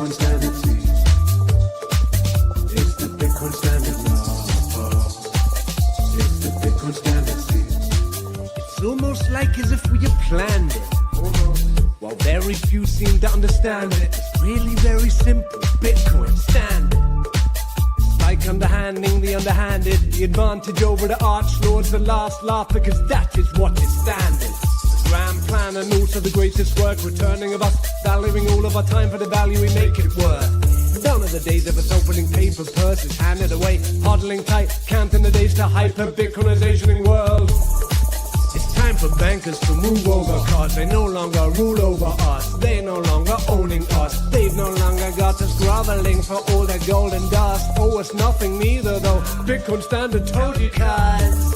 Bitcoin standard seed. It's the Bitcoin standard law. It's the Bitcoin standard seed. It's almost like as if we had planned it. While very few seem to understand it, it's really very simple. Bitcoin standard. It's like underhanding the underhanded, the advantage over the archlords, the last laugh, because that is what is standard. The grand plan and also the greatest work, returning of us, valuing all of our time for the value we make it worth. Gone are the days of us opening paper purses, handed away, hodling tight, counting the days to hyper-Bitcoinization world. It's time for bankers to move over, cause they no longer rule over us. They no longer owning us. They've no longer got us groveling for all their gold and dust. Owe us nothing neither though. Bitcoin standard told you cuz.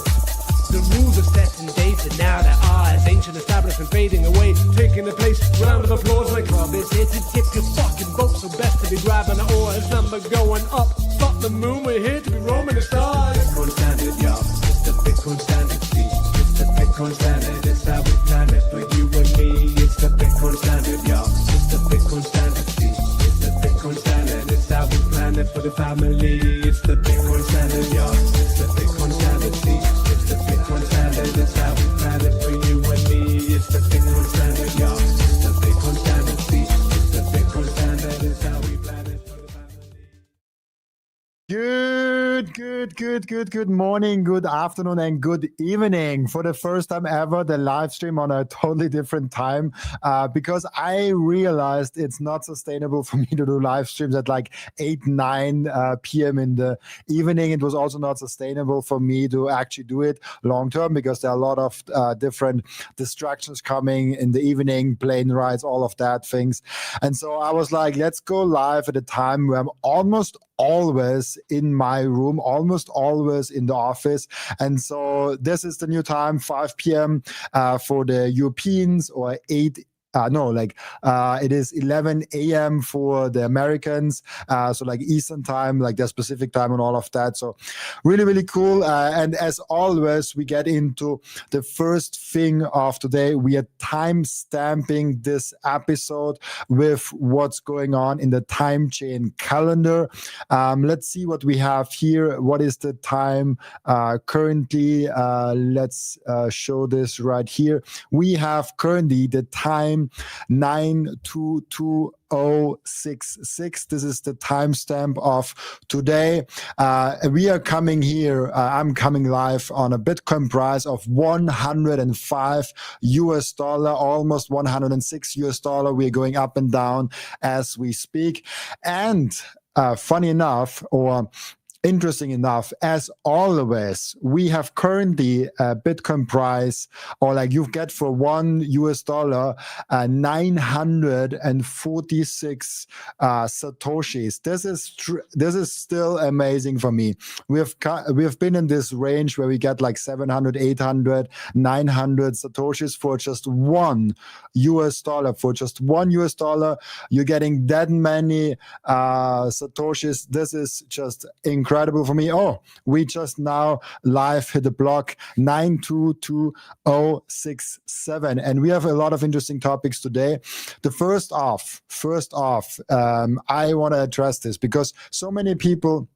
The rules are set in dated, now they're ours. Ancient establishment fading away, taking the place. Round of applause, my club is here to tip your fucking boat. So best to be grabbing the oars, number going up. Fuck the moon, we're here to be roaming the stars. Bitcoin standard, yo. It's the Bitcoin standard seed. It's the Bitcoin standard, it's how we plan it for you and me. It's the Bitcoin standard, yo. It's the Bitcoin standard seed. It's the Bitcoin standard, it's how we plan it for the family. It's the Bitcoin standard, yo. It's the Bitcoin standard seed. It's the Bitcoin standard, it's how we plan it for you and me. It's the Bitcoin standard, yo. It's the Bitcoin standard seed. It's the Bitcoin standard, it's how we plan it for the family. Good morning, good afternoon, and good evening. For the first time ever, the live stream on a totally different time because I realized it's not sustainable for me to do live streams at like 9 p.m. in the evening. It was also not sustainable for me to actually do it long term because there are a lot of different distractions coming in the evening, plane rides, all of that things. And so I was like, let's go live at a time where I'm almost always in my room, almost always in the office. And so this is the new time, 5 p.m. For the Europeans, or it is 11 a.m. for the Americans, so like Eastern time, like their specific time and all of that. So really, really cool. And as always, we get into the first thing of today. We are time stamping this episode with what's going on in the time chain calendar. Let's see what we have here. What is the time currently? Let's show this right here. We have currently the time 9/2/2066. This is the timestamp of today. We are coming here. I'm coming live on a Bitcoin price of $105, almost $106. We're going up and down as we speak. And funny enough, or interesting enough, as always, we have currently a Bitcoin price, or like you get for $1, 946 satoshis. This is still amazing for me. We have been in this range where we get like 700, 800, 900 satoshis for just $1. For just $1, you're getting that many satoshis. This is just incredible for me. Oh, we just now live hit the block 9/2/2067, and we have a lot of interesting topics today. The first off, I want to address this because so many people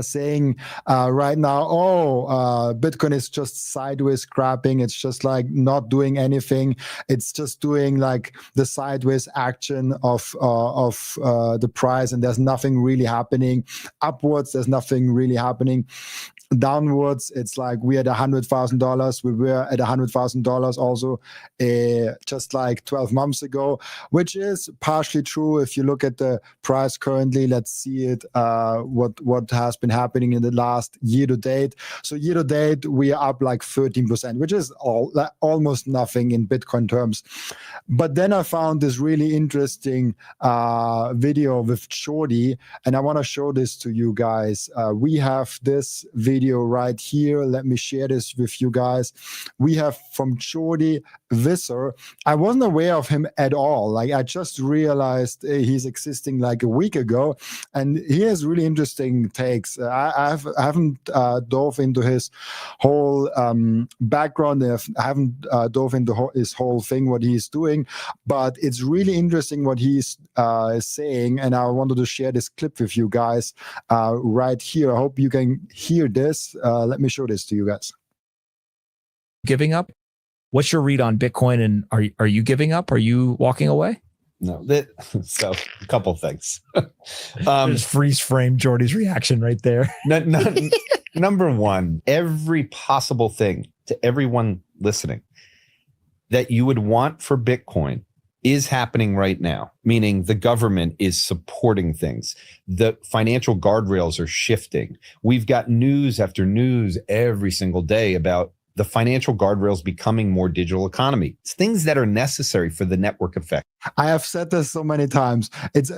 saying right now, Bitcoin is just sideways scrapping. It's just like not doing anything. It's just doing like the sideways action of the price, and there's nothing really happening. Upwards, there's nothing really happening. Downwards, it's like we're at $100,000. We were at $100,000 also just like 12 months ago, which is partially true. If you look at the price currently, let's see it, what has been happening in the last year to date. So year to date, we are up like 13%, which is almost nothing in Bitcoin terms. But then I found this really interesting video with Shorty, and I want to show this to you guys. We have this video video right here. Let me share this with you guys. We have from Jordi Visser. I wasn't aware of him at all. Like, I just realized he's existing like a week ago, and he has really interesting takes. I haven't dove into his whole background. I haven't dove into his whole thing, what he's doing, but it's really interesting what he's saying, and I wanted to share this clip with you guys right here. I hope you can hear this. Let me show this to you guys. Giving up? What's your read on Bitcoin, and are you giving up? Are you walking away? No, so a couple things. Just freeze frame Jordy's reaction right there. Number one, every possible thing to everyone listening that you would want for Bitcoin is happening right now, meaning the government is supporting things. The financial guardrails are shifting. We've got news after news every single day about the financial guardrails becoming more digital economy. It's things that are necessary for the network effect. I have said this so many times. It's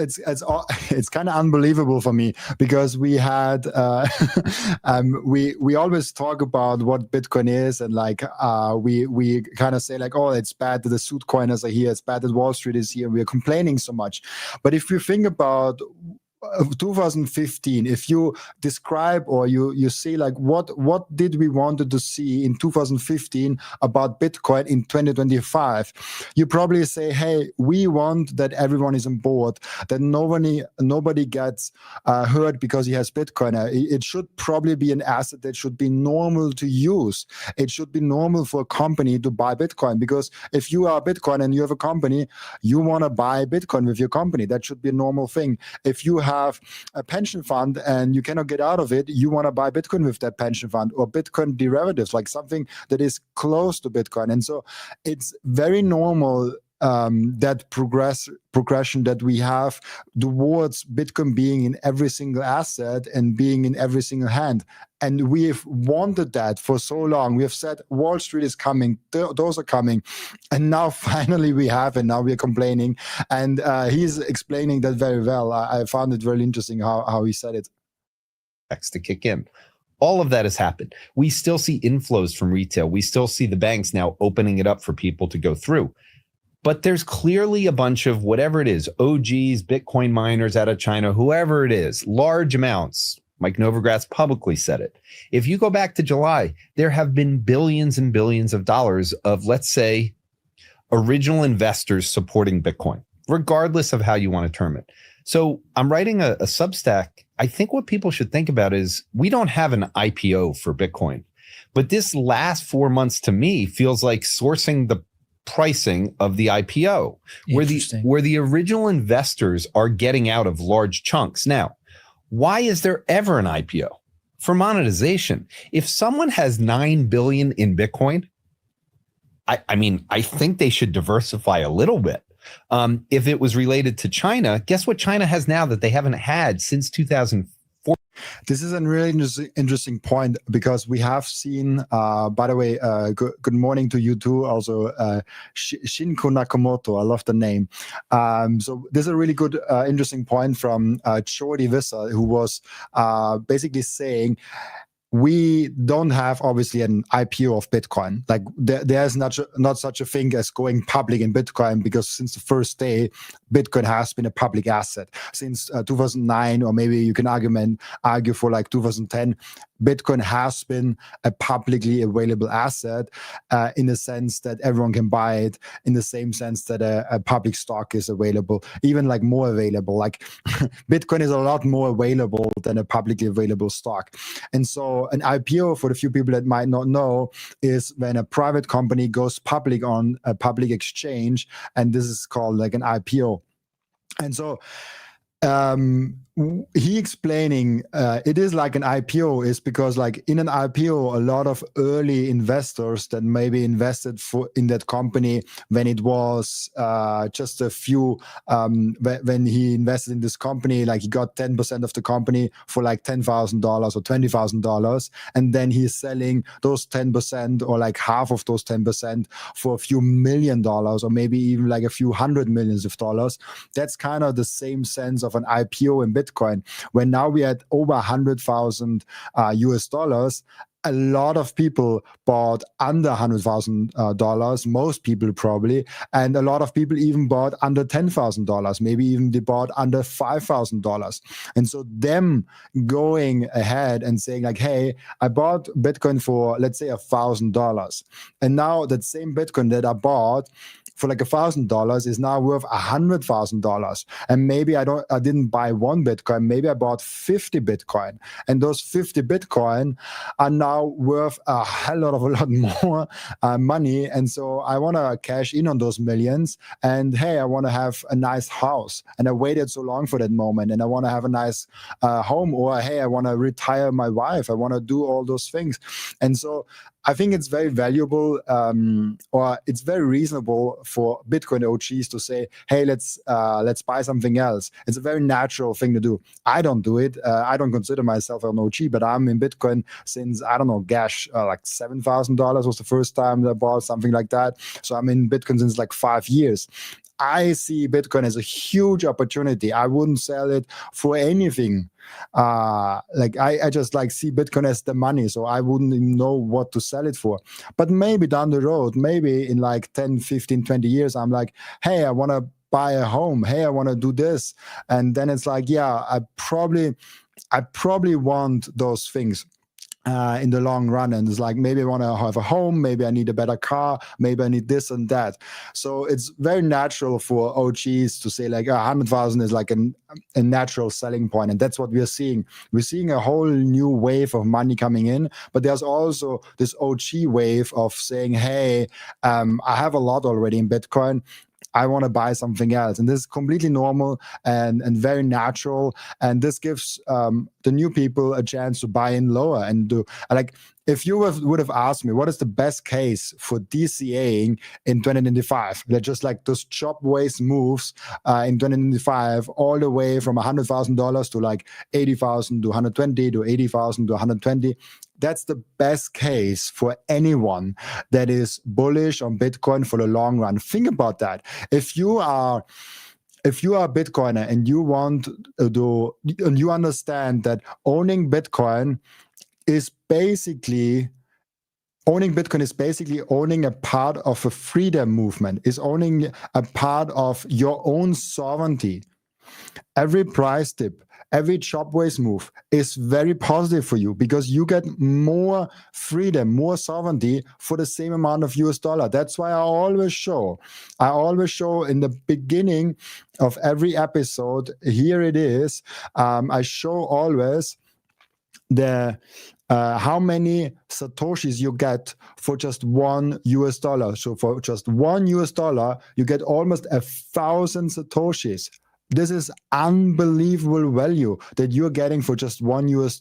kind of unbelievable for me, because we had we always talk about what Bitcoin is, and like we kind of say like, oh, it's bad that the suit coiners are here, it's bad that Wall Street is here. We are complaining so much, but if you think about 2015, if you describe or you say like what did we wanted to see in 2015 about Bitcoin in 2025, you probably say, hey, we want that everyone is on board, that nobody gets hurt because he has Bitcoin. It should probably be an asset that should be normal to use. It should be normal for a company to buy Bitcoin, because if you are Bitcoin and you have a company, you want to buy Bitcoin with your company. That should be a normal thing. If you have a pension fund and you cannot get out of it, you want to buy Bitcoin with that pension fund, or Bitcoin derivatives, like something that is close to Bitcoin. And so it's very normal that progression that we have towards Bitcoin being in every single asset and being in every single hand. And we've wanted that for so long. We have said Wall Street is coming, those are coming, and now finally we have, and now we're complaining. And he's explaining that very well. I found it very interesting how he said it. To kick in. All of that has happened. We still see inflows from retail. We still see the banks now opening it up for people to go through. But there's clearly a bunch of whatever it is, OGs, Bitcoin miners out of China, whoever it is, large amounts. Mike Novogratz publicly said it. If you go back to July, there have been billions and billions of dollars of, let's say, original investors supporting Bitcoin, regardless of how you want to term it. So I'm writing a Substack. I think what people should think about is we don't have an IPO for Bitcoin, but this last 4 months to me feels like sourcing the pricing of the IPO, where the original investors are getting out of large chunks. Now, why is there ever an IPO? For monetization. If someone has 9 billion in Bitcoin, I mean, I think they should diversify a little bit. If it was related to China, guess what China has now that they haven't had since 2004? This is a really interesting point, because we have seen, by the way, good morning to you too, also Shinku Nakamoto, I love the name. So this is a really good, interesting point from Jordi Visser, who was basically saying, we don't have obviously an IPO of Bitcoin. Like there's not such a thing as going public in Bitcoin, because since the first day, Bitcoin has been a public asset. Since 2009, or maybe you can argue for like 2010, Bitcoin has been a publicly available asset in the sense that everyone can buy it, in the same sense that a public stock is available, even like more available. Like Bitcoin is a lot more available than a publicly available stock. And so an IPO, for the few people that might not know, is when a private company goes public on a public exchange, and this is called like an IPO. And so he explaining it is like an IPO is because like in an IPO, a lot of early investors that maybe invested in that company when it was just a few, when he invested in this company, like he got 10% of the company for like $10,000 or $20,000, and then he's selling those 10% or like half of those 10% for a few $1 million, or maybe even like a few hundred millions of dollars. That's kind of the same sense of an IPO in Bitcoin, when now we had over 100,000 US dollars. A lot of people bought under $100,000, most people probably, and a lot of people even bought under $10,000, maybe even they bought under $5,000. And so them going ahead and saying like, hey, I bought Bitcoin for, let's say, $1,000. And now that same Bitcoin that I bought for like $1,000 is now worth $100,000. And maybe I didn't buy one Bitcoin, maybe I bought 50 Bitcoin. And those 50 Bitcoin are now worth a lot more money. And so I want to cash in on those millions. And hey, I want to have a nice house. And I waited so long for that moment. And I want to have a nice home. Or hey, I want to retire my wife. I want to do all those things. And so I think it's very valuable, or it's very reasonable for Bitcoin OGs to say, "Hey, let's buy something else." It's a very natural thing to do. I don't do it. I don't consider myself an OG, but I'm in Bitcoin since I don't know, like $7,000 was the first time that I bought something like that. So I'm in Bitcoin since like 5 years. I see Bitcoin as a huge opportunity. I wouldn't sell it for anything. Like I just like see Bitcoin as the money, so I wouldn't even know what to sell it for. But maybe down the road, maybe in like 10, 15, 20 years, I'm like, hey, I want to buy a home. Hey, I want to do this. And then it's like, yeah, I probably want those things. In the long run, and it's like maybe I want to have a home, maybe I need a better car, maybe I need this and that. So it's very natural for OGs to say like 100,000 is like a natural selling point, and that's what we are seeing. We're seeing a whole new wave of money coming in, but there's also this OG wave of saying, hey, I have a lot already in Bitcoin. I want to buy something else. And this is completely normal and very natural. And this gives the new people a chance to buy in lower and do like, if you would have asked me, what is the best case for DCAing in 2025? They're just like those chop waste moves in 2025, all the way from $100,000 to like 80,000 to 120 to 80,000 to 120. That's the best case for anyone that is bullish on Bitcoin for the long run. Think about that. If you are a Bitcoiner and you want to, and you understand that owning Bitcoin is basically owning owning a part of a freedom movement, is owning a part of your own sovereignty. Every price dip, every chopways move is very positive for you because you get more freedom, more sovereignty for the same amount of US dollar. That's why I always show in the beginning of every episode, here it is, I show always the how many Satoshis you get for just $1 US. So for just $1 US, you get almost 1,000 Satoshis. This is unbelievable value that you're getting for just $1 US.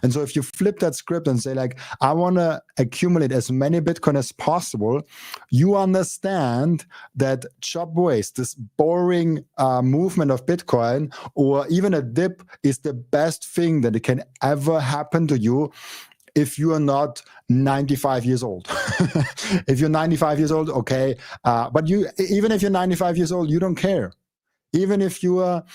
And so if you flip that script and say like, I want to accumulate as many Bitcoin as possible, you understand that chop waste, this boring movement of Bitcoin, or even a dip, is the best thing that can ever happen to you if you are not 95 years old. If you're 95 years old, okay. But even if you're 95 years old, you don't care. Even if you're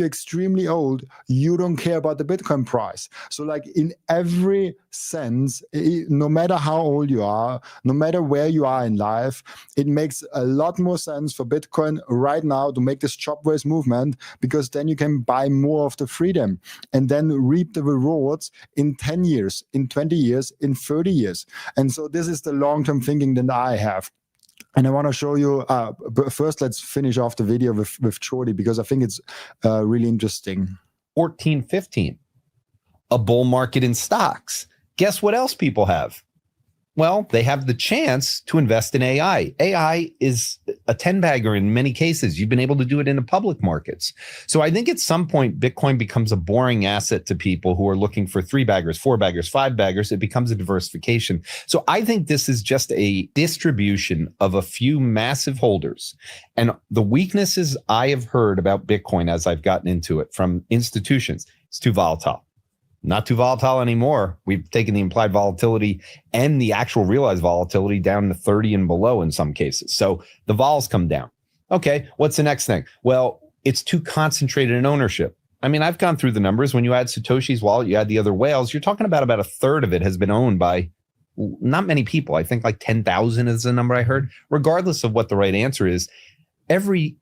extremely old, you don't care about the Bitcoin price. So like in every sense, no matter how old you are, no matter where you are in life, it makes a lot more sense for Bitcoin right now to make this chopways movement, because then you can buy more of the freedom and then reap the rewards in 10 years, in 20 years, in 30 years. And so this is the long-term thinking that I have. And I want to show you, but first let's finish off the video with Jordi, because I think it's really interesting. 1415, a bull market in stocks. Guess what else people have? Well, they have the chance to invest in AI. AI is a 10-bagger in many cases. You've been able to do it in the public markets. So I think at some point, Bitcoin becomes a boring asset to people who are looking for 3-baggers, 4-baggers, 5-baggers. It becomes a diversification. So I think this is just a distribution of a few massive holders. And the weaknesses I have heard about Bitcoin as I've gotten into it from institutions, it's too volatile. Not too volatile anymore. We've taken the implied volatility and the actual realized volatility down to 30 and below in some cases. So the vols come down. Okay, what's the next thing? Well, it's too concentrated in ownership. I mean, I've gone through the numbers. When you add Satoshi's wallet, you add the other whales, you're talking about a third of it has been owned by not many people. I think like 10,000 is the number I heard. Regardless of what the right answer is, every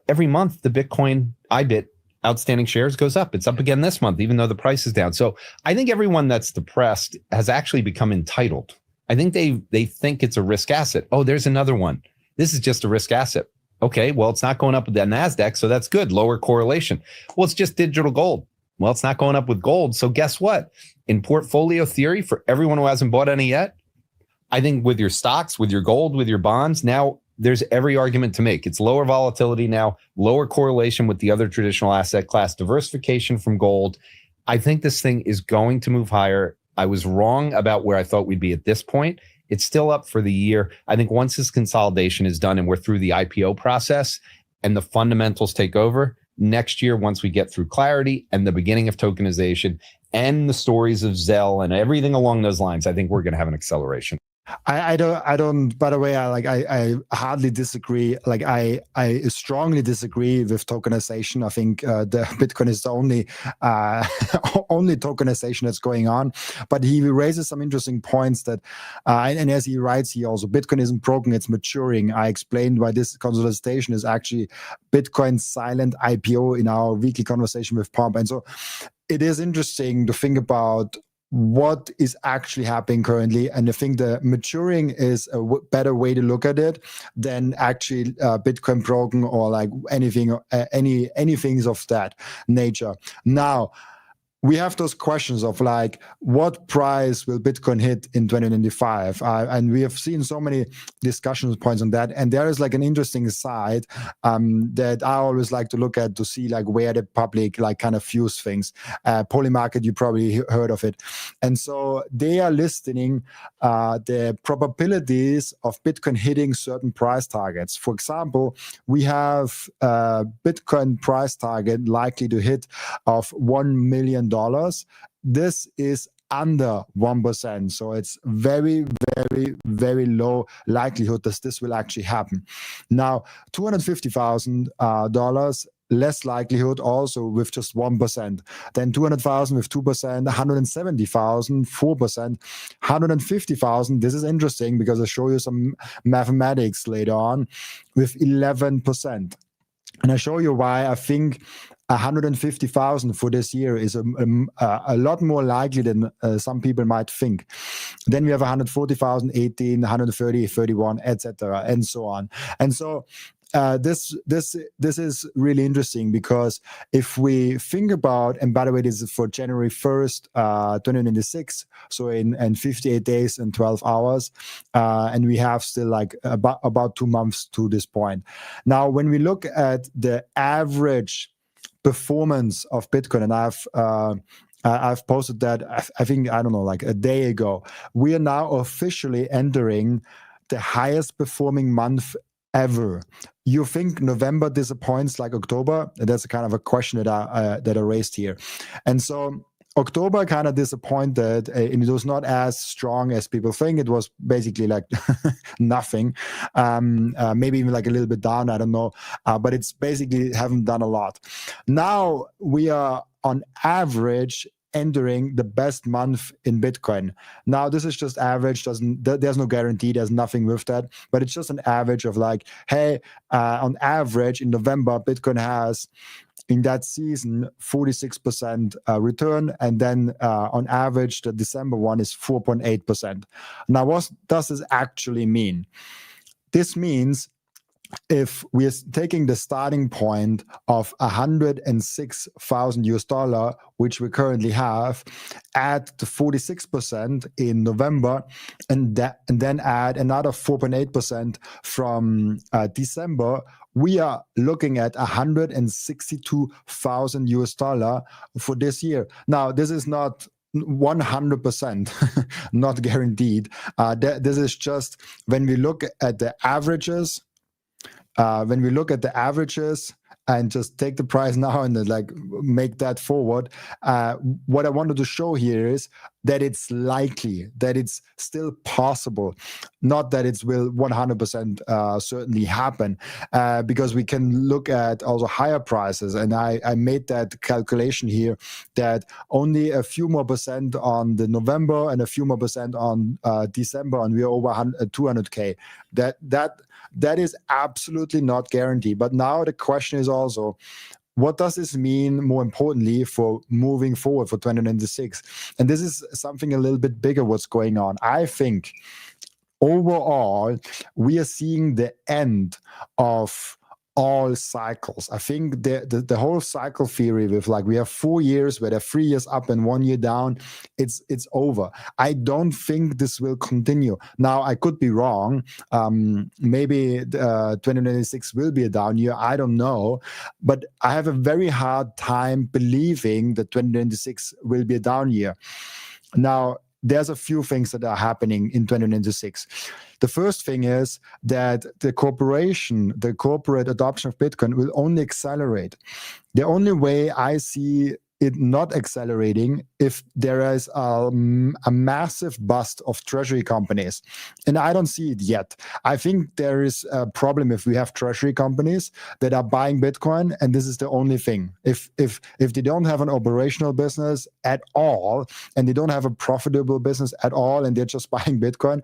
month the Bitcoin IBIT outstanding shares goes up. It's up again this month, even though the price is down. So I think everyone that's depressed has actually become entitled. I think they think it's a risk asset. Oh, there's another one. This is just a risk asset. Okay, well, it's not going up with the NASDAQ, so that's good. Lower correlation. Well, it's just digital gold. Well, it's not going up with gold. So guess what? In portfolio theory, for everyone who hasn't bought any yet, I think with your stocks, with your gold, with your bonds, now there's every argument to make. It's lower volatility now, lower correlation with the other traditional asset class, diversification from gold. I think this thing is going to move higher. I was wrong about where I thought we'd be at this point. It's still up for the year. I think once this consolidation is done and we're through the IPO process and the fundamentals take over, next year, once we get through clarity and the beginning of tokenization and the stories of Zelle and everything along those lines, I think we're going to have an acceleration. I don't, by the way, I hardly disagree. Like I strongly disagree with tokenization. I think the Bitcoin is the only tokenization that's going on. But he raises some interesting points that, and as he writes, he also, Bitcoin isn't broken, it's maturing. I explained why this consolidation is actually Bitcoin's silent IPO in our weekly conversation with Pomp. And so it is interesting to think about what is actually happening currently, and I think the maturing is a better way to look at it than actually Bitcoin broken or like anything, any things of that nature. Now, we have those questions of like, what price will Bitcoin hit in 2025? And we have seen so many discussion points on that. And there is like an interesting side that I always like to look at to see like where the public like kind of views things. Polymarket, you probably heard of it. And so they are listing the probabilities of Bitcoin hitting certain price targets. For example, we have Bitcoin price target likely to hit of $1 million. This is under 1%. So it's very, very, very low likelihood that this will actually happen. Now, $250,000, less likelihood also with just 1%. Then 200,000 with 2%, 170,000, 4%, 150,000. This is interesting because I'll show you some mathematics later on with 11%. And I show you why I think 150,000 for this year is a lot more likely than some people might think. Then we have 140,000, 18, 130, 31, etc., and so on. And so this is really interesting because if we think about, and by the way, this is for January 1st, 2026, so in 58 days and 12 hours, and we have still like about 2 months to this point. Now, when we look at the average performance of Bitcoin, and I've posted that, I think, I don't know, like a day ago, we are now officially entering the highest performing month ever. You think November disappoints like October? That's kind of a question that I raised here. And so October kind of disappointed, and it was not as strong as people think. It was basically like nothing, maybe even like a little bit down, I don't know, but it's basically haven't done a lot. Now we are on average entering the best month in Bitcoin. Now this is just average, there's no guarantee, there's nothing with that, but it's just an average of like, hey, on average in November, Bitcoin has in that season 46% return, and then on average the December one is 4.8%. Now what does this actually mean? This means if we are taking the starting point of $106,000, which we currently have, add the 46% in November, and then add another 4.8% from December, we are looking at $162,000 for this year. Now, this is not 100% not guaranteed. This is just when we look at the averages. And just take the price now and then, like make that forward. What I wanted to show here is that it's likely, that it's still possible, not that it will 100% certainly happen, because we can look at also higher prices. And I made that calculation here that only a few more percent on the November and a few more percent on December, and we're over 200K. That is absolutely not guaranteed. But now the question is also, what does this mean, more importantly, for moving forward for 2026? And this is something a little bit bigger what's going on. I think overall, we are seeing the end of all cycles. I think the whole cycle theory with like we have 4 years where they're 3 years up and 1 year down, it's over. I don't think this will continue. Now, I could be wrong. Maybe 2026 will be a down year. I don't know. But I have a very hard time believing that 2026 will be a down year. Now, there's a few things that are happening in 2026. The first thing is that the corporate adoption of Bitcoin will only accelerate. The only way I see it not accelerating if there is a massive bust of treasury companies. And I don't see it yet. I think there is a problem if we have treasury companies that are buying Bitcoin, and this is the only thing. If they don't have an operational business at all, and they don't have a profitable business at all, and they're just buying Bitcoin,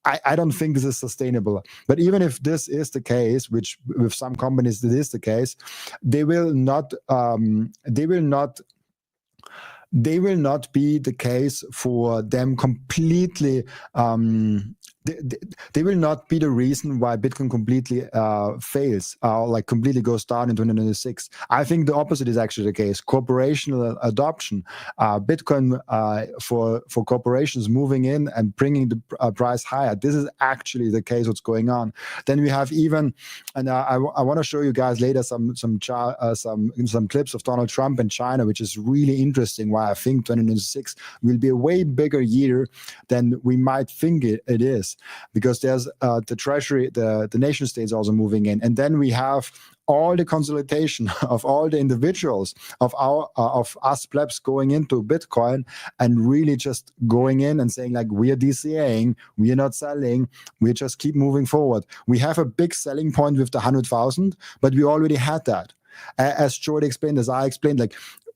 I don't think this is sustainable. But even if this is the case, which with some companies it is the case, they will not be the case for them completely. They will not be the reason why Bitcoin completely fails, like completely goes down in 2026. I think the opposite is actually the case. Corporational adoption, Bitcoin for corporations moving in and bringing the price higher. This is actually the case. What's going on? Then we have even, and I want to show you guys later some clips of Donald Trump in China, which is really interesting. Why I think 2026 will be a way bigger year than we might think it is. Because there's the treasury, the nation states also moving in, and then we have all the consolidation of all the individuals of us plebs going into Bitcoin and really just going in and saying like, we are DCAing, we are not selling, we just keep moving forward. We have a big selling point with the 100,000, but we already had that. As Jordan explained, as I explained, like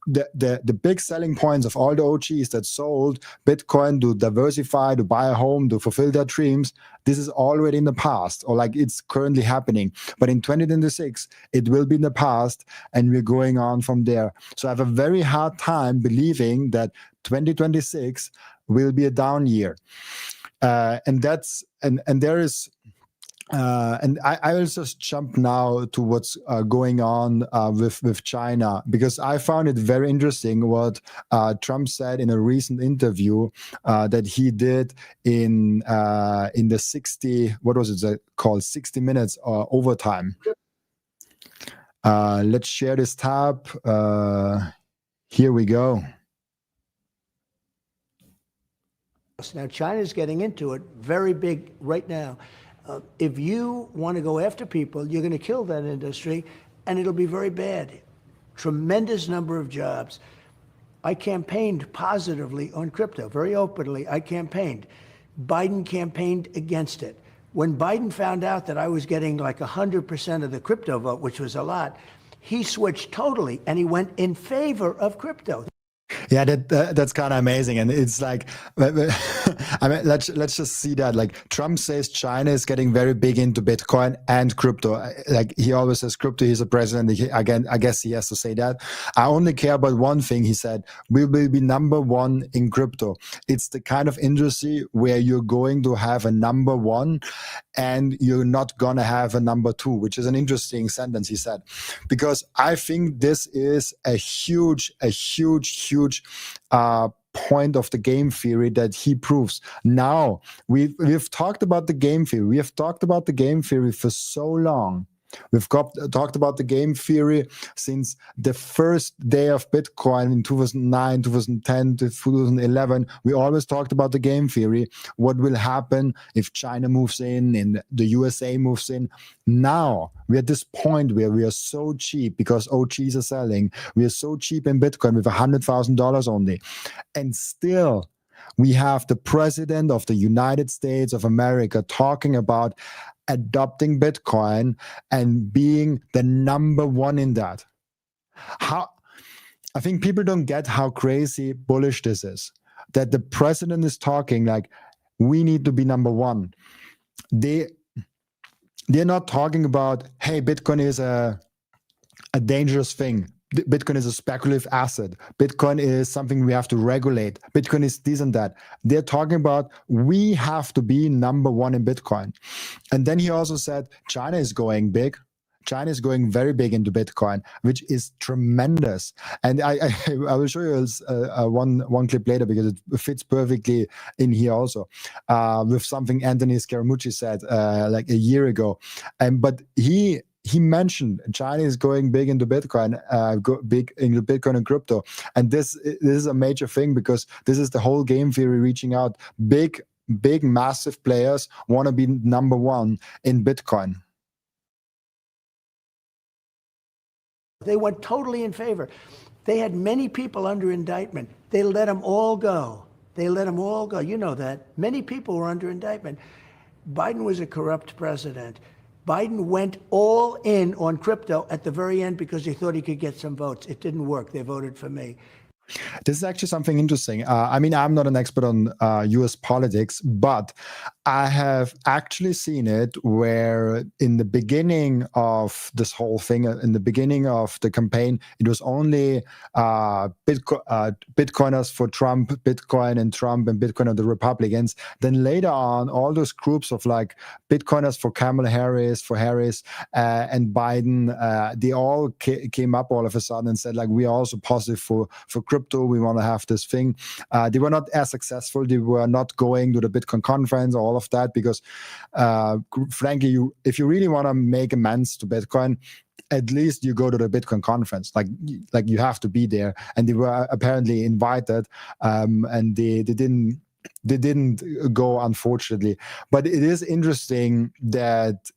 the big selling points of all the OGs that sold Bitcoin to diversify, to buy a home, to fulfill their dreams, this is already in the past, or like it's currently happening. But in 2026, it will be in the past, and we're going on from there. So I have a very hard time believing that 2026 will be a down year. And there is. And I will just jump now to what's going on with China, because I found it very interesting what Trump said in a recent interview that he did in the 60 minutes overtime. Let's share this tab. Here we go. Now, China's getting into it very big right now. If you want to go after people, you're going to kill that industry, and it'll be very bad. Tremendous number of jobs. I campaigned positively on crypto, very openly. I campaigned. Biden campaigned against it. When Biden found out that I was getting like 100% of the crypto vote, which was a lot, he switched totally, and he went in favor of crypto. Yeah, that's kind of amazing, and it's like, I mean, let's just see that. Like Trump says, China is getting very big into Bitcoin and crypto. Like he always says, crypto. He's a president. Again, I guess he has to say that. I only care about one thing. He said, we will be number one in crypto. It's the kind of industry where you're going to have a number one, and you're not gonna have a number two, which is an interesting sentence he said, because I think this is a huge point of the game theory that he proves. Now, we've talked about the game theory. We have talked about the game theory for so long. We've talked about the game theory since the first day of Bitcoin in 2009, 2010 to 2011. We always talked about the game theory. What will happen if China moves in and the USA moves in? Now, we're at this point where we are so cheap because OGs are selling. We are so cheap in Bitcoin with $100,000 only. And still, We have the president of the United States of America talking about adopting Bitcoin and being the number one in that. How I think people don't get how crazy bullish this is. That the president is talking like we need to be number one. They're not talking about, hey, Bitcoin is a dangerous thing. Bitcoin is a speculative asset. Bitcoin is something we have to regulate. Bitcoin is this and that. They're talking about we have to be number one in Bitcoin. And then he also said China is going big. China is going very big into Bitcoin, which is tremendous. And I will show you one clip later because it fits perfectly in here also with something Anthony Scaramucci said like a year ago. But he mentioned China is going big into Bitcoin, big into Bitcoin and crypto. And this is a major thing because this is the whole game theory reaching out. Big, massive players want to be number one in Bitcoin. They went totally in favor. They had many people under indictment. They let them all go. They let them all go. You know that. Many people were under indictment. Biden was a corrupt president. Biden went all in on crypto at the very end because he thought he could get some votes. It didn't work. They voted for me. This is actually something interesting. I mean, I'm not an expert on US politics, but I have actually seen it where in the beginning of this whole thing, in the beginning of the campaign, it was only Bitcoiners for Trump, Bitcoin and Trump and Bitcoin and the Republicans. Then later on, all those groups of like Bitcoiners for Kamala Harris, and Biden, they all came up all of a sudden and said like, we are also positive for crypto. We want to have this thing. They were not as successful. They were not going to the Bitcoin conference, all of that, because frankly, if you really want to make amends to Bitcoin, at least you go to the Bitcoin conference. Like you have to be there. And they were apparently invited, and they didn't go, unfortunately. But it is interesting that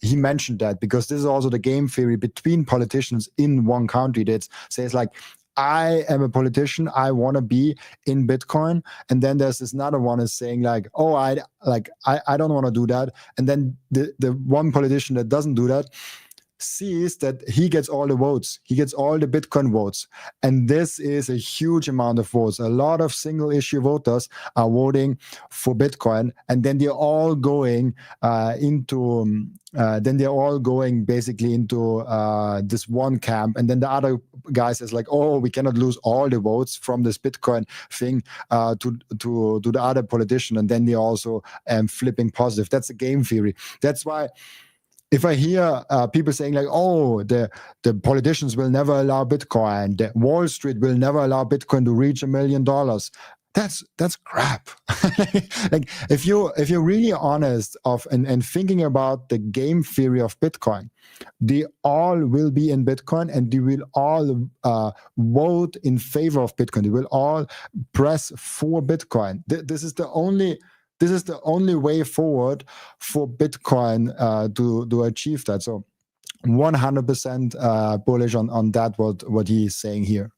he mentioned that, because this is also the game theory between politicians in one country that says like, I am a politician, I want to be in Bitcoin. And then there's this another one is saying like, oh, I don't want to do that. And then the one politician that doesn't do that sees that he gets all the votes. He gets all the Bitcoin votes. And this is a huge amount of votes. A lot of single issue voters are voting for Bitcoin. And then they're all going basically into this one camp. And then the other guy says like, oh, we cannot lose all the votes from this Bitcoin thing to the other politician. And then they're also flipping positive. That's a game theory. That's why if I hear people saying like, oh, the politicians will never allow Bitcoin, the Wall Street will never allow Bitcoin to reach $1 million, that's crap. Like if you're really honest and thinking about the game theory of Bitcoin, they all will be in Bitcoin and they will all vote in favor of Bitcoin. They will all press for Bitcoin. This is the only way forward for Bitcoin to achieve that. So 100% bullish on that, what he is saying here.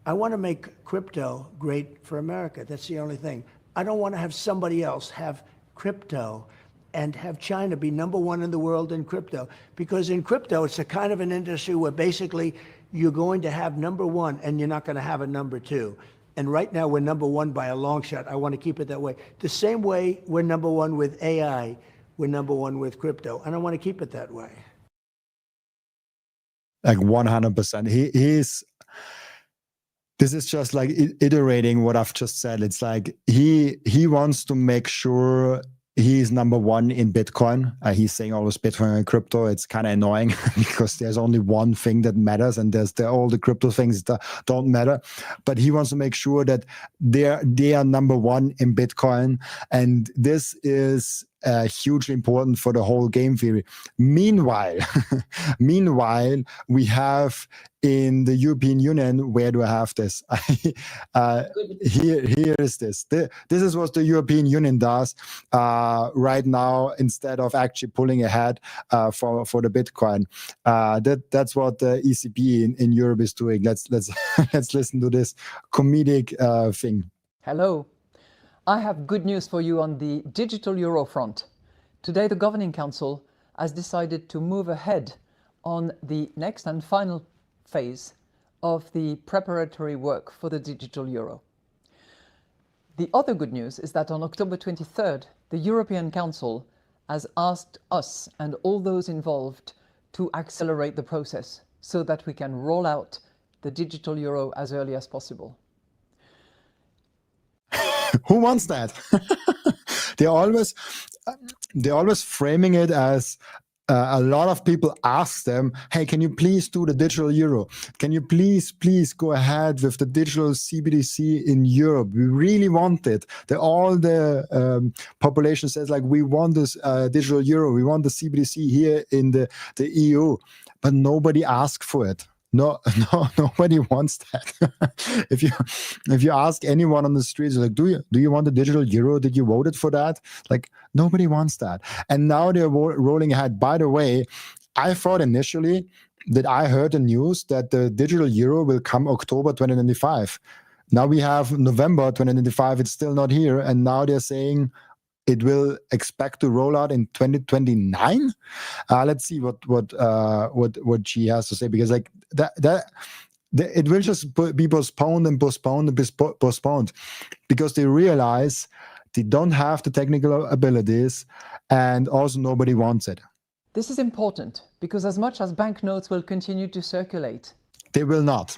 I want to make crypto great for America. That's the only thing. I don't want to have somebody else have crypto and have China be number one in the world in crypto. Because in crypto, it's a kind of an industry where basically you're going to have number one and you're not going to have a number two. And right now, we're number one by a long shot. I want to keep it that way. The same way we're number one with AI, we're number one with crypto. And I want to keep it that way. Like 100%. This is just like iterating what I've just said. It's like he wants to make sure he's number one in Bitcoin. He's saying always Bitcoin and crypto. It's kind of annoying because there's only one thing that matters, and there's all the crypto things that don't matter. But he wants to make sure that they are number one in Bitcoin, and this is hugely important for the whole game theory. Meanwhile, we have in the European Union, where do I have this? Here is this. This is what the European Union does right now, instead of actually pulling ahead for the Bitcoin. That's what the ECB in Europe is doing. Let's listen to this comedic thing. Hello, I have good news for you on the digital euro front. Today, the Governing Council has decided to move ahead on the next and final phase of the preparatory work for the digital euro. The other good news is that on October 23rd, the European Council has asked us and all those involved to accelerate the process so that we can roll out the digital euro as early as possible. Who wants that? they're always framing it as a lot of people ask them, hey, can you please do the digital euro? Can you please go ahead with the digital CBDC in Europe? We really want it. All the population says, like, we want this digital euro. We want the CBDC here in the EU, but nobody asked for it. No, nobody wants that. If you ask anyone on the streets, like, do you want the digital euro? Did you vote for that? Like, nobody wants that. And now they're rolling ahead. By the way, I thought initially that I heard the news that the digital euro will come October 2025. Now we have November 2025. It's still not here, and now they're saying it will expect to roll out in 2029. Let's see what she has to say, because like that it will just be postponed and postponed and postponed because they realize they don't have the technical abilities, and also nobody wants it. This is important because as much as banknotes will continue to circulate, they will not.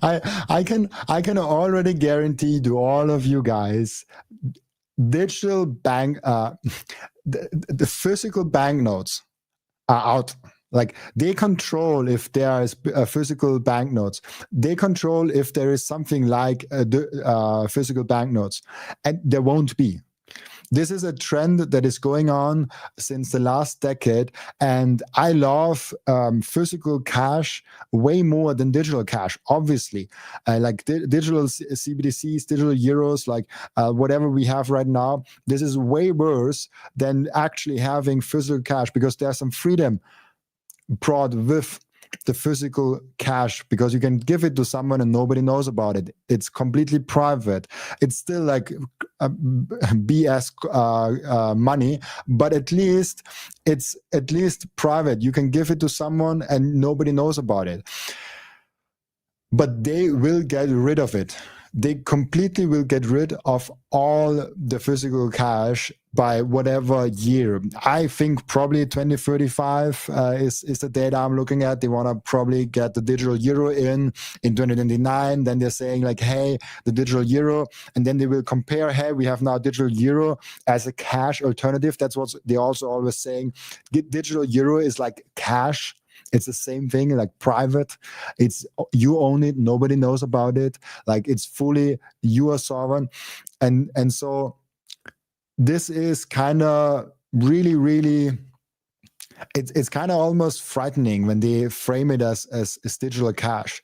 I can already guarantee to all of you guys, digital bank, the physical banknotes are out. Like, they control if there is physical banknotes. They control if there is something like physical banknotes, and there won't be. This is a trend that is going on since the last decade, and I love physical cash way more than digital cash, obviously. Like digital CBDCs, digital euros, like whatever we have right now, this is way worse than actually having physical cash, because there's some freedom brought with the physical cash, because you can give it to someone and nobody knows about it. It's completely private. It's still like BS money, but at least it's private. You can give it to someone and nobody knows about it. But they will get rid of it. They completely will get rid of all the physical cash by whatever year. I think probably 2035 is the data I'm looking at. They want to probably get the digital euro in 2029. Then they're saying like, hey, the digital euro. And then they will compare, hey, we have now digital euro as a cash alternative. That's what they're also always saying. Digital euro is like cash. It's the same thing, like private. It's you own it, nobody knows about it. Like, it's fully your sovereign, and so this is kind of really. It's kind of almost frightening when they frame it as digital cash,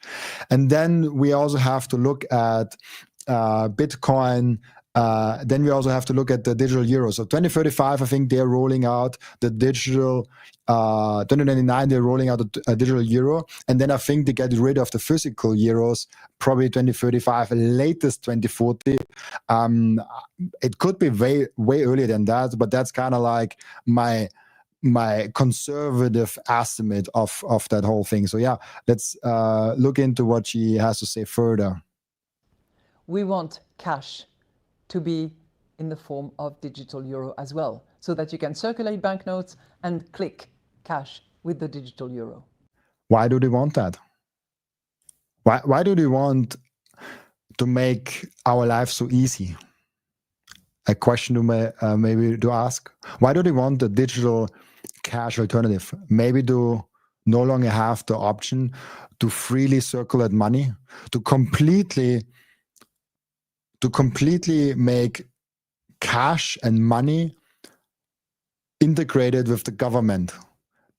and then we also have to look at Bitcoin. Then we also have to look at the digital euro. So 2035, I think they're rolling out the digital. 2029, they're rolling out a digital euro, and then I think they get rid of the physical euros probably 2035, latest 2040. It could be way earlier than that, but that's kind of like my conservative estimate of that whole thing. So yeah, let's look into what she has to say further. We want cash to be in the form of digital euro as well, so that you can circulate banknotes and click cash with the digital euro. Why do they want that? Why do they want to make our life so easy? A question to maybe to ask. Why do they want the digital cash alternative? Maybe to no longer have the option to freely circulate money, to completely make cash and money integrated with the government.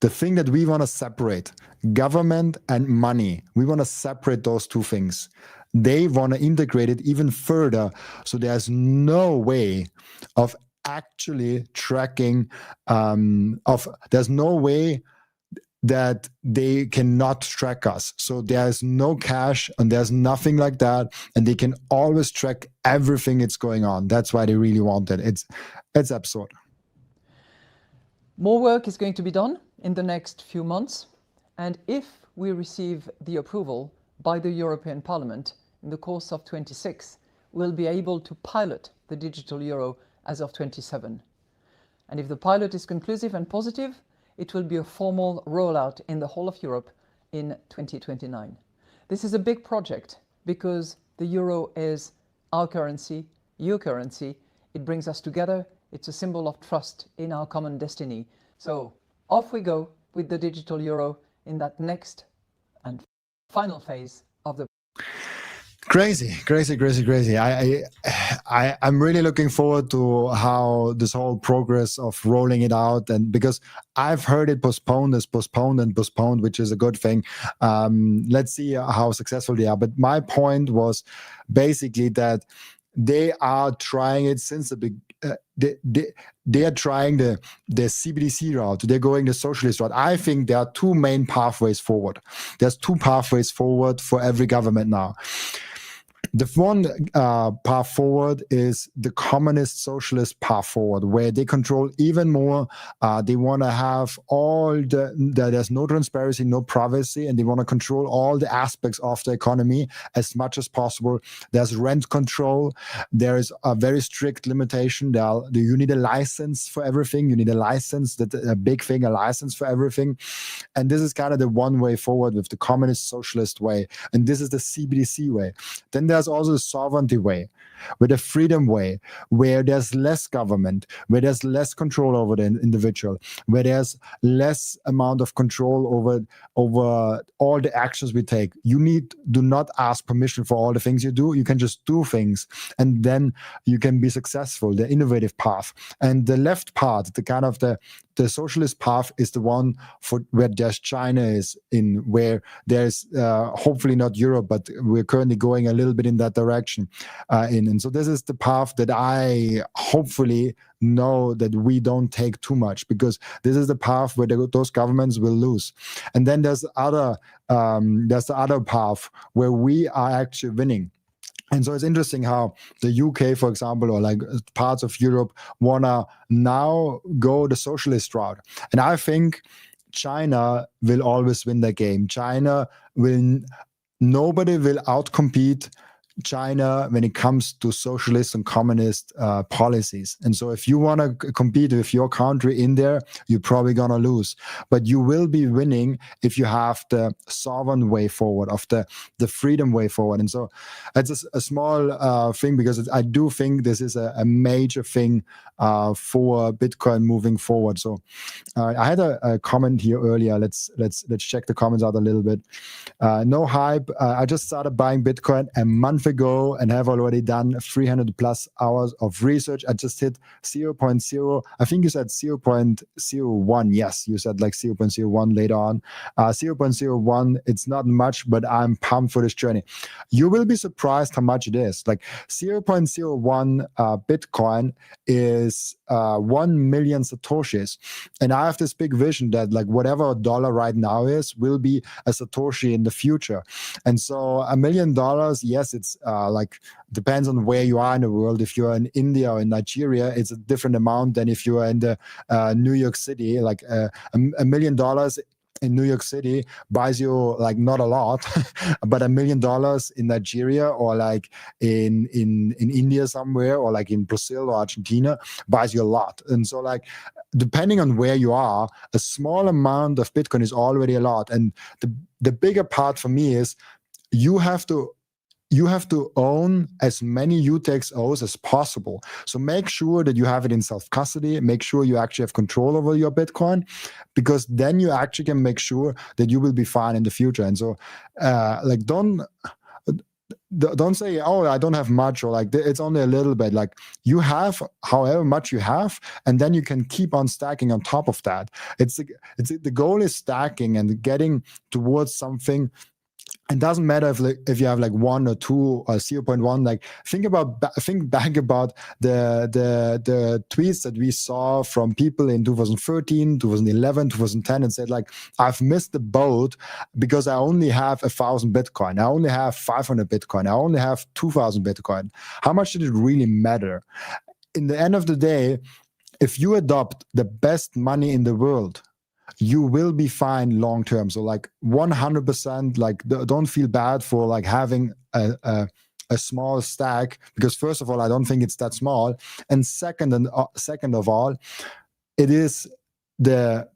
The thing that we want to separate, government and money, we want to separate those two things. They want to integrate it even further, so there's no way of actually tracking, there's no way that they cannot track us. So there's no cash and there's nothing like that. And they can always track everything that's going on. That's why they really want it. It's absurd. More work is going to be done in the next few months. And if we receive the approval by the European Parliament in the course of 26, we'll be able to pilot the digital euro as of 27. And if the pilot is conclusive and positive, it will be a formal rollout in the whole of Europe in 2029. This is a big project because the euro is our currency, your currency. It brings us together. It's a symbol of trust in our common destiny. So off we go with the digital euro in that next and final phase of the Crazy. I'm really looking forward to how this whole progress of rolling it out, and because I've heard it postponed, which is a good thing. Let's see how successful they are. But my point was basically that they are trying it since the big. They are trying the CBDC route. They're going the socialist route. I think there are two main pathways forward. There's two pathways forward for every government now. The one path forward is the communist socialist path forward, where they control even more. They want to have there's no transparency, no privacy, and they want to control all the aspects of the economy as much as possible. There's rent control. There is a very strict limitation. You need a license for everything. You need a license, that's a big thing, a license for everything. And this is kind of the one way forward with the communist socialist way. And this is the CBDC way. Then there's also the sovereignty way, with the freedom way, where there's less government, where there's less control over the individual, where there's less amount of control over all the actions we take. Do not ask permission for all the things you do. You can just do things, and then you can be successful, the innovative path. And the left part, the kind of the socialist path, is the one for where there's China is in, where there's hopefully not Europe, but we're currently going a little bit in that direction. And so this is the path that I hopefully know that we don't take too much, because this is the path where those governments will lose. And then there's the other path where we are actually winning. And so it's interesting how the UK, for example, or like parts of Europe, want to now go the socialist route. And I think China will always win that game. Nobody will outcompete China when it comes to socialist and communist policies. And so if you want to compete with your country in there, you're probably going to lose. But you will be winning if you have the sovereign way forward, of the freedom way forward. And so it's a small thing, because I do think this is a major thing for Bitcoin moving forward. So I had a comment here earlier. Let's check the comments out a little bit. No hype. I just started buying Bitcoin a month ago and have already done 300 plus hours of research. I just hit 0.0. I think you said 0.01. Yes, you said like 0.01 later on. 0.01. It's not much, but I'm pumped for this journey. You will be surprised how much it is. Like 0.01 Bitcoin is 1 million Satoshis. And I have this big vision that like whatever a dollar right now is will be a Satoshi in the future. And so $1 million, yes, it's like depends on where you are in the world. If you're in India or in Nigeria, it's a different amount than if you are in the New York City. Like $1 million in New York City buys you like not a lot, but $1 million in Nigeria or like in India somewhere, or like in Brazil or Argentina buys you a lot. And so like depending on where you are, a small amount of Bitcoin is already a lot. And the bigger part for me is you have to own as many UTXOs as possible. So make sure that you have it in self-custody. Make sure you actually have control over your Bitcoin, because then you actually can make sure that you will be fine in the future. And so like don't say, oh, I don't have much, or like it's only a little bit. Like you have however much you have, and then you can keep on stacking on top of that. The goal is stacking and getting towards something It doesn't matter if you have like 1 or 2 or 0.1. Like think back about the tweets that we saw from people in 2013, 2011, 2010, and said like, I've missed the boat because I only have 1,000 Bitcoin. I only have 500 Bitcoin. I only have 2,000 Bitcoin. How much did it really matter? In the end of the day, if you adopt the best money in the world, you will be fine long term. So like 100%, like don't feel bad for like having a small stack, because first of all, I don't think it's that small, and second of all, it is the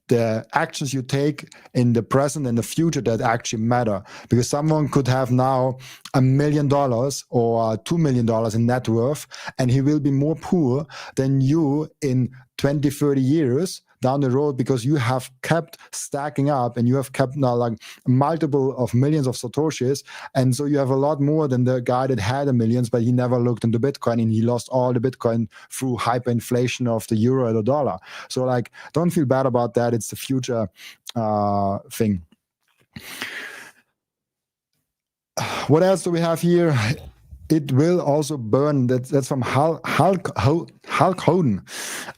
actions you take in the present and the future that actually matter. Because someone could have now $1 million or $2 million in net worth, and he will be more poor than you in 20, 30 years down the road, because you have kept stacking up and you have kept now like multiple of millions of Satoshis. And so you have a lot more than the guy that had millions, but he never looked into Bitcoin and he lost all the Bitcoin through hyperinflation of the euro or the dollar. So like, don't feel bad about that. It's the future thing. What else do we have here? It will also burn, that's from Hulk Hoden.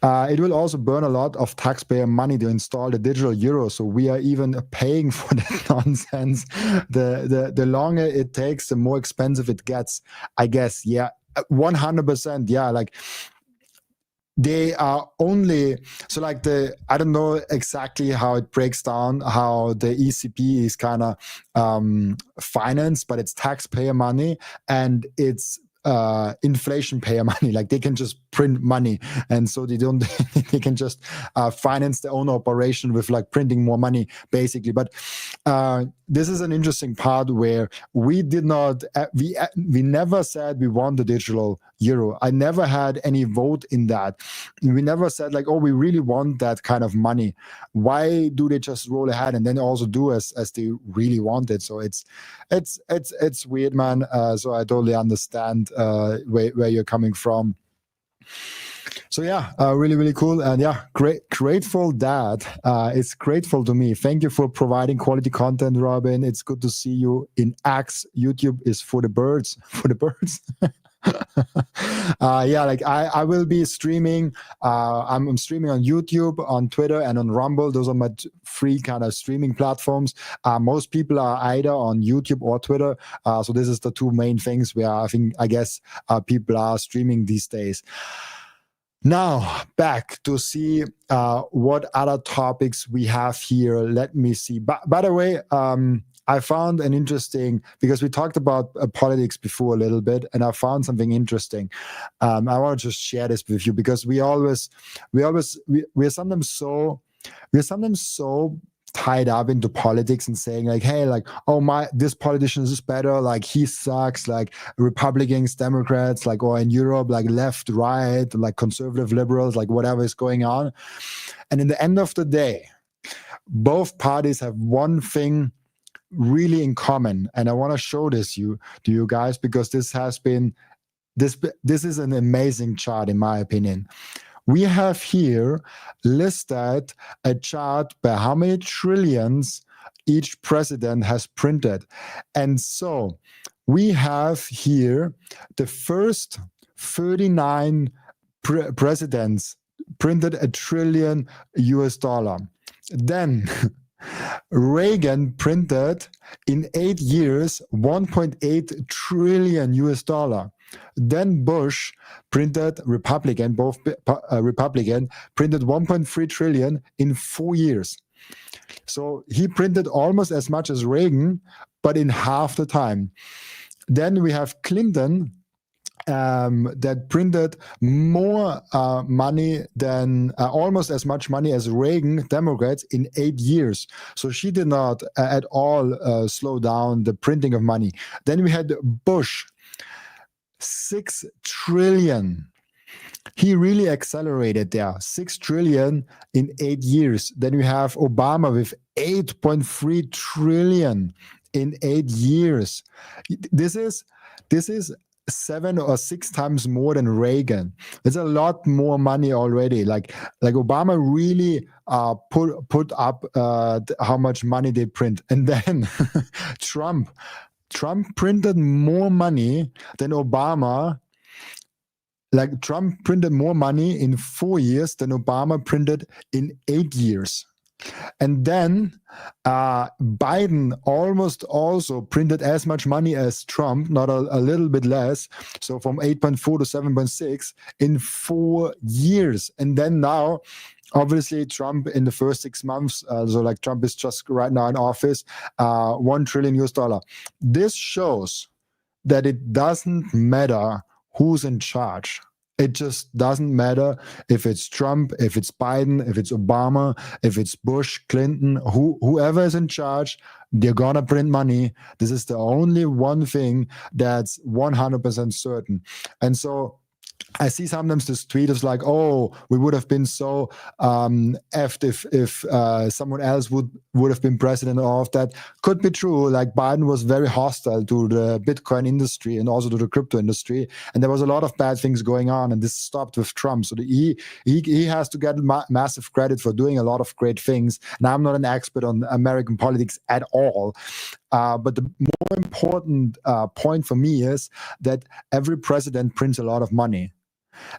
It will also burn a lot of taxpayer money to install the digital euro. So we are even paying for that nonsense. The longer it takes, the more expensive it gets, I guess. Yeah, 100%. Yeah, like they are only, so like I don't know exactly how it breaks down, how the ECB is kind of financed, but it's taxpayer money and it's inflation payer money. Like they can just print money, and so they can just finance their own operation with like printing more money, basically. But this is an interesting part where we did not, we never said we want the digital euro. I never had any vote in that. We never said like, oh, we really want that kind of money. Why do they just roll ahead and then also do as they really want it? So it's weird, man. So I totally understand where you're coming from. So yeah, really, really cool. And yeah, grateful that it's grateful to me. Thank you for providing quality content, Robin. It's good to see you in X. YouTube is for the birds, yeah, like I will be streaming. I'm streaming on YouTube, on Twitter, and on Rumble. Those are my free kind of streaming platforms. Most people are either on YouTube or Twitter. So this is the two main things where I guess people are streaming these days. Now back to see what other topics we have here. Let me see. By the way, I found an interesting, because we talked about politics before a little bit, and I found something interesting. I want to just share this with you, because we're sometimes so tied up into politics and saying like, hey, like, oh, this politician is better, like he sucks, like Republicans, Democrats, like, or in Europe, like left, right, like conservative, liberals, like whatever is going on. And in the end of the day, both parties have one thing really in common, and I want to show this to you guys, because this is an amazing chart in my opinion. We have here listed a chart by how many trillions each president has printed. And so we have here the first 39 presidents printed $1 trillion. Then Reagan printed in 8 years $1.8 trillion. Then Bush printed, Republican, Republican, printed 1.3 trillion in 4 years. So he printed almost as much as Reagan, but in half the time. Then we have Clinton, that printed more money than almost as much money as Reagan, Democrats, in 8 years. So she did not at all slow down the printing of money. Then we had Bush, 6 trillion. He really accelerated there, 6 trillion in 8 years. Then we have Obama with 8.3 trillion in 8 years. This is 7 or 6 times more than Reagan. It's a lot more money already. Like Obama really put up how much money they print. And then Trump, Trump printed more money than Obama. Like Trump printed more money in 4 years than Obama printed in 8 years. And then Biden almost also printed as much money as Trump, not a little bit less. So from 8.4 to 7.6 in 4 years. And then now, obviously, Trump in the first 6 months, so like Trump is just right now in office, $1 trillion US. This shows that it doesn't matter who's in charge. It just doesn't matter if it's Trump, if it's Biden, if it's Obama, if it's Bush, Clinton, whoever is in charge, they're gonna print money. This is the only one thing that's 100% certain. And so I see sometimes this tweet is like, oh, we would have been so effed if someone else would have been president. All of that could be true. Like Biden was very hostile to the Bitcoin industry and also to the crypto industry, and there was a lot of bad things going on. And this stopped with Trump, so he has to get massive credit for doing a lot of great things. Now, I'm not an expert on American politics at all. But the more important point for me is that every president prints a lot of money.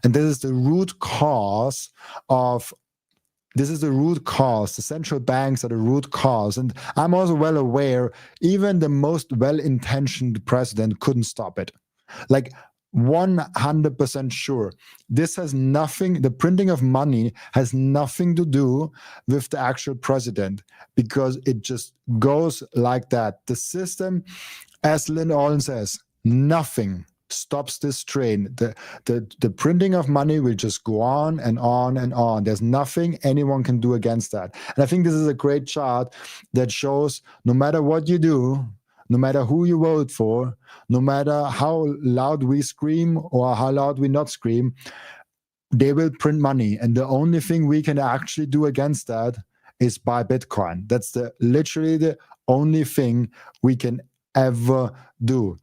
And this is the root cause of the central banks are the root cause. And I'm also well aware, even the most well-intentioned president couldn't stop it. Like 100% sure. This has nothing, the printing of money has nothing to do with the actual president, because it just goes like that. The system, as Lynn Olin says, nothing stops this train. The printing of money will just go on and on and on. There's nothing anyone can do against that. And I think this is a great chart that shows no matter what you do, no matter who you vote for, no matter how loud we scream or how loud we not scream, they will print money. And the only thing we can actually do against that is buy Bitcoin. That's literally the only thing we can ever do.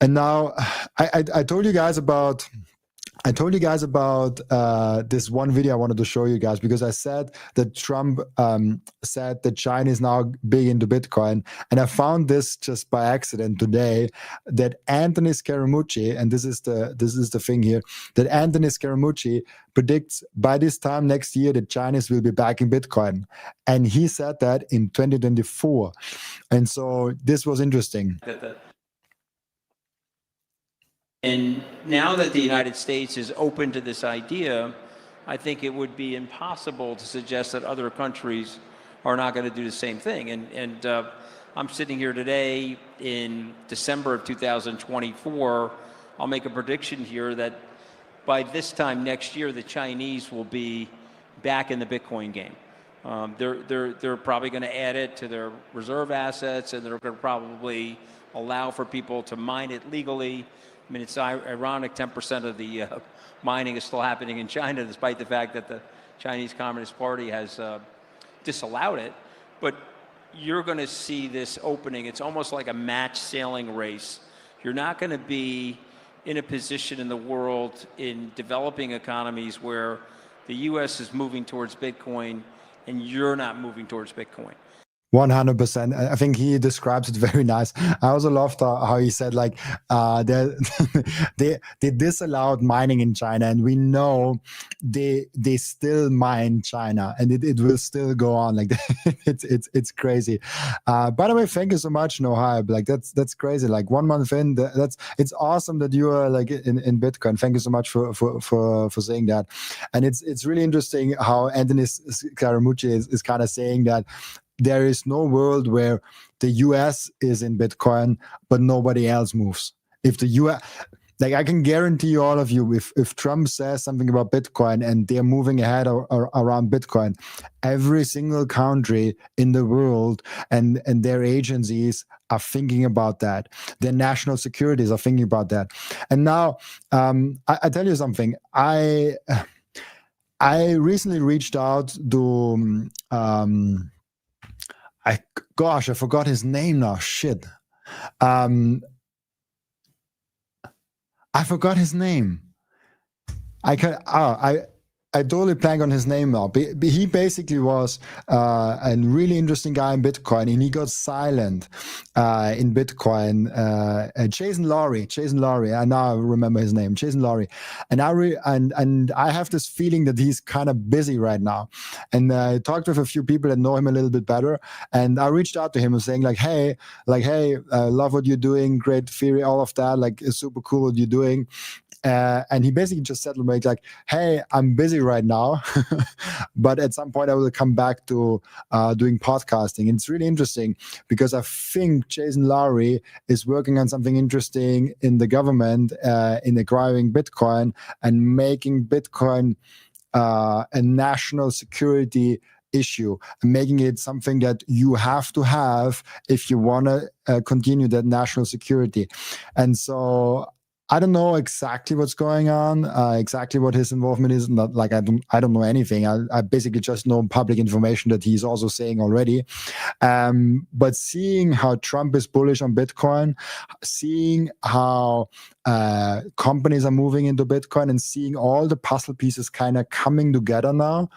And now I told you guys about this one video I wanted to show you guys, because I said that Trump said that China is now big into Bitcoin, and I found this just by accident today, that Anthony Scaramucci, and this is the thing here, that Anthony Scaramucci predicts by this time next year that Chinese will be backing Bitcoin, and he said that in 2024, and so this was interesting. And now that the United States is open to this idea, I think it would be impossible to suggest that other countries are not going to do the same thing. And I'm sitting here today in December of 2024. I'll make a prediction here that by this time next year, the Chinese will be back in the Bitcoin game. They're probably going to add it to their reserve assets, and they're going to probably allow for people to mine it legally. I mean, it's ironic, 10% of the mining is still happening in China, despite the fact that the Chinese Communist Party has disallowed it. But you're going to see this opening. It's almost like a match sailing race. You're not going to be in a position in the world in developing economies where the U.S. is moving towards Bitcoin and you're not moving towards Bitcoin. 100%. I think he describes it very nice. I also loved how he said, like, they disallowed mining in China, and we know they still mine China, and it will still go on. Like, it's crazy. By the way, thank you so much, No Hype. Like, that's crazy. Like 1 month in, it's awesome that you are like in Bitcoin. Thank you so much for saying that. And it's really interesting how Anthony Scaramucci is kind of saying that there is no world where the US is in Bitcoin, but nobody else moves. If the US, like, I can guarantee you, all of you, if Trump says something about Bitcoin and they're moving ahead around Bitcoin, every single country in the world and their agencies are thinking about that. Their national securities are thinking about that. And now, I tell you something. I recently reached out to I forgot his name now. Shit. I forgot his name. I totally blank on his name now. He basically was a really interesting guy in Bitcoin, and he got silent in Bitcoin. Jason Laurie. I now remember his name, Jason Laurie. And I have this feeling that he's kind of busy right now. And I talked with a few people that know him a little bit better, and I reached out to him and saying hey, love what you're doing, great theory, all of that, like it's super cool what you're doing. And he basically just said like, hey, I'm busy right now, but at some point I will come back to doing podcasting. And it's really interesting because I think Jason Laurie is working on something interesting in the government in acquiring Bitcoin and making Bitcoin a national security issue, and making it something that you have to have if you want to continue that national security. And so I don't know exactly what's going on, exactly what his involvement is. Not like I don't know anything. I basically just know public information that he's also saying already. But seeing how Trump is bullish on Bitcoin, seeing how companies are moving into Bitcoin, and seeing all the puzzle pieces kind of coming together now,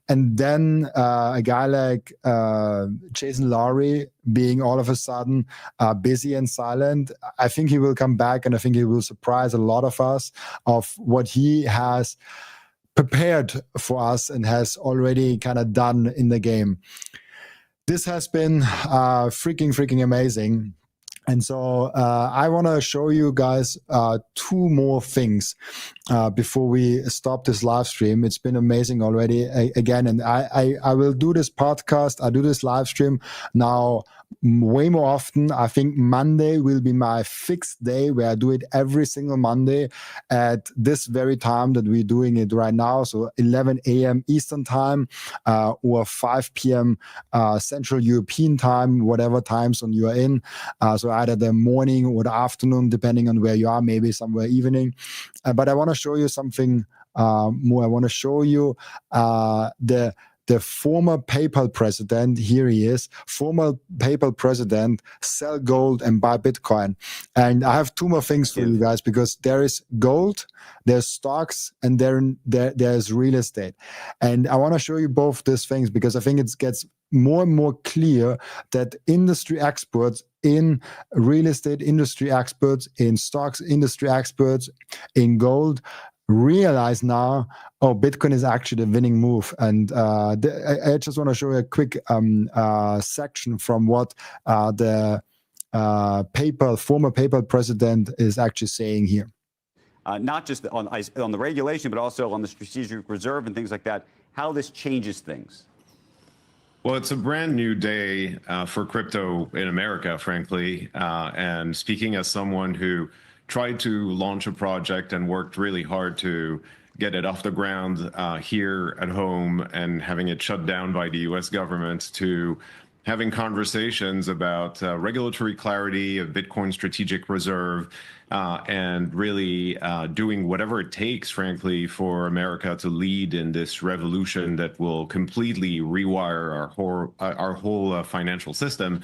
and then a guy like Jason Laurie being all of a sudden busy and silent, I think he will come back, and I think he will surprise a lot of us of what he has prepared for us and has already kind of done in the game. This has been freaking amazing. And so I want to show you guys two more things before we stop this live stream. It's been amazing already again. And I will do this podcast. I do this live stream now way more often. I think Monday will be my fixed day where I do it every single Monday at this very time that we're doing it right now. So 11 a.m. Eastern time or 5 p.m. Central European time, whatever time zone you are in. So either the morning or the afternoon, depending on where you are, maybe somewhere evening. But I want to show you something more. I want to show you the former PayPal president, here he is, former PayPal president, sell gold and buy Bitcoin. And I have two more things for you guys, because there is gold, there's stocks, and there's real estate. And I want to show you both these things because I think it gets more and more clear that industry experts in real estate, industry experts in stocks, industry experts in gold realize now, oh, Bitcoin is actually the winning move. And I just want to show you a quick section from what the former PayPal president is actually saying here. Not just on the regulation, but also on the strategic reserve and things like that, how this changes things. Well, it's a brand new day for crypto in America, frankly. And speaking as someone who tried to launch a project and worked really hard to get it off the ground here at home and having it shut down by the US government, to having conversations about regulatory clarity of Bitcoin strategic reserve, and really doing whatever it takes, frankly, for America to lead in this revolution that will completely rewire our whole financial system,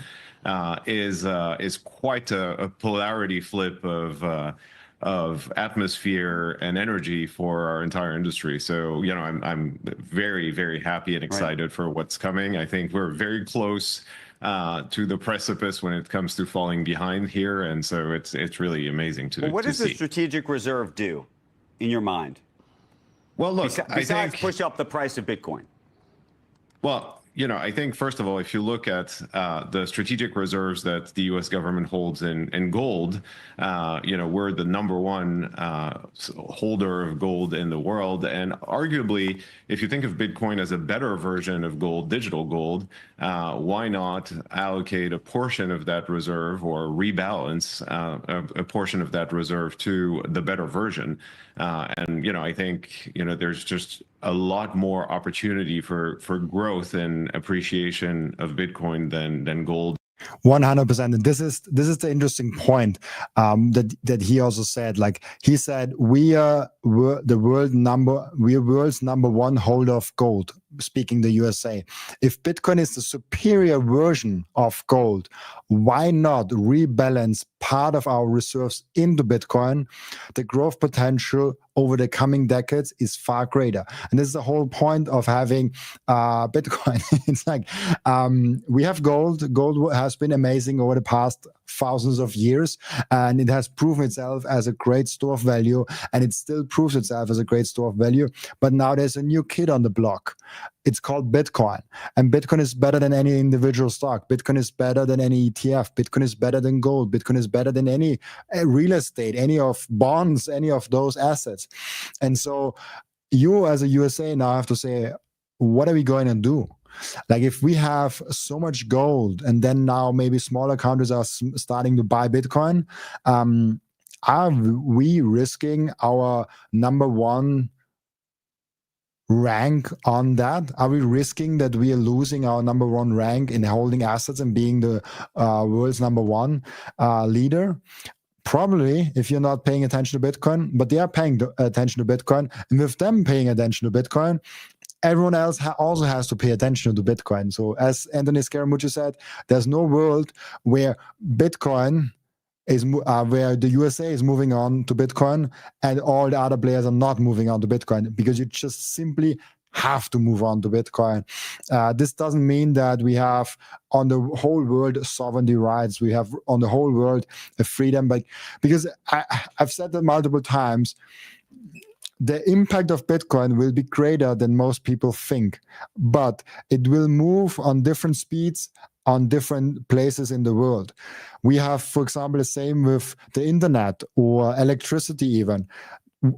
is quite a polarity flip of atmosphere and energy for our entire industry. So, you know, I'm very, very happy and excited for what's coming. I think we're very close to the precipice when it comes to falling behind here, and so it's really amazing to see. Well, what does the strategic reserve do, in your mind? Well, look, besides push up the price of Bitcoin. Well, you know, I think, first of all, if you look at the strategic reserves that the U.S. government holds in gold, you know, we're the #1 holder of gold in the world. And arguably, if you think of Bitcoin as a better version of gold, digital gold, why not allocate a portion of that reserve or rebalance a portion of that reserve to the better version? And, you know, I think, you know, there's just a lot more opportunity for growth and appreciation of Bitcoin than gold. 100%. And this is the interesting point that he also said. Like he said, we're world's #1 holder of gold. speaking the USA. If Bitcoin is the superior version of gold, why not rebalance part of our reserves into Bitcoin? The growth potential over the coming decades is far greater. And this is the whole point of having Bitcoin. It's like we have gold. Gold has been amazing over the past thousands of years, and it has proven itself as a great store of value, and it still proves itself as a great store of value. But now there's a new kid on the block. It's called Bitcoin, and Bitcoin is better than any individual stock. Bitcoin is better than any ETF. Bitcoin is better than gold. Bitcoin is better than any real estate, any of bonds, any of those assets. And so you as a USA now have to say, what are we going to do? Like if we have so much gold and then now maybe smaller countries are starting to buy Bitcoin, are we risking our number one rank on that? Are we risking that we are losing our number one rank in holding assets and being the world's number one leader? Probably, if you're not paying attention to Bitcoin, but they are paying attention to Bitcoin. And with them paying attention to Bitcoin, everyone else also has to pay attention to Bitcoin. So as Anthony Scaramucci said, there's no world where Bitcoin is where the USA is moving on to Bitcoin and all the other players are not moving on to Bitcoin, because you just simply have to move on to Bitcoin. This doesn't mean that we have on the whole world sovereignty rights. We have on the whole world a freedom, but because I've said that multiple times, the impact of Bitcoin will be greater than most people think, but it will move on different speeds on different places in the world. We have, for example, the same with the internet or electricity even.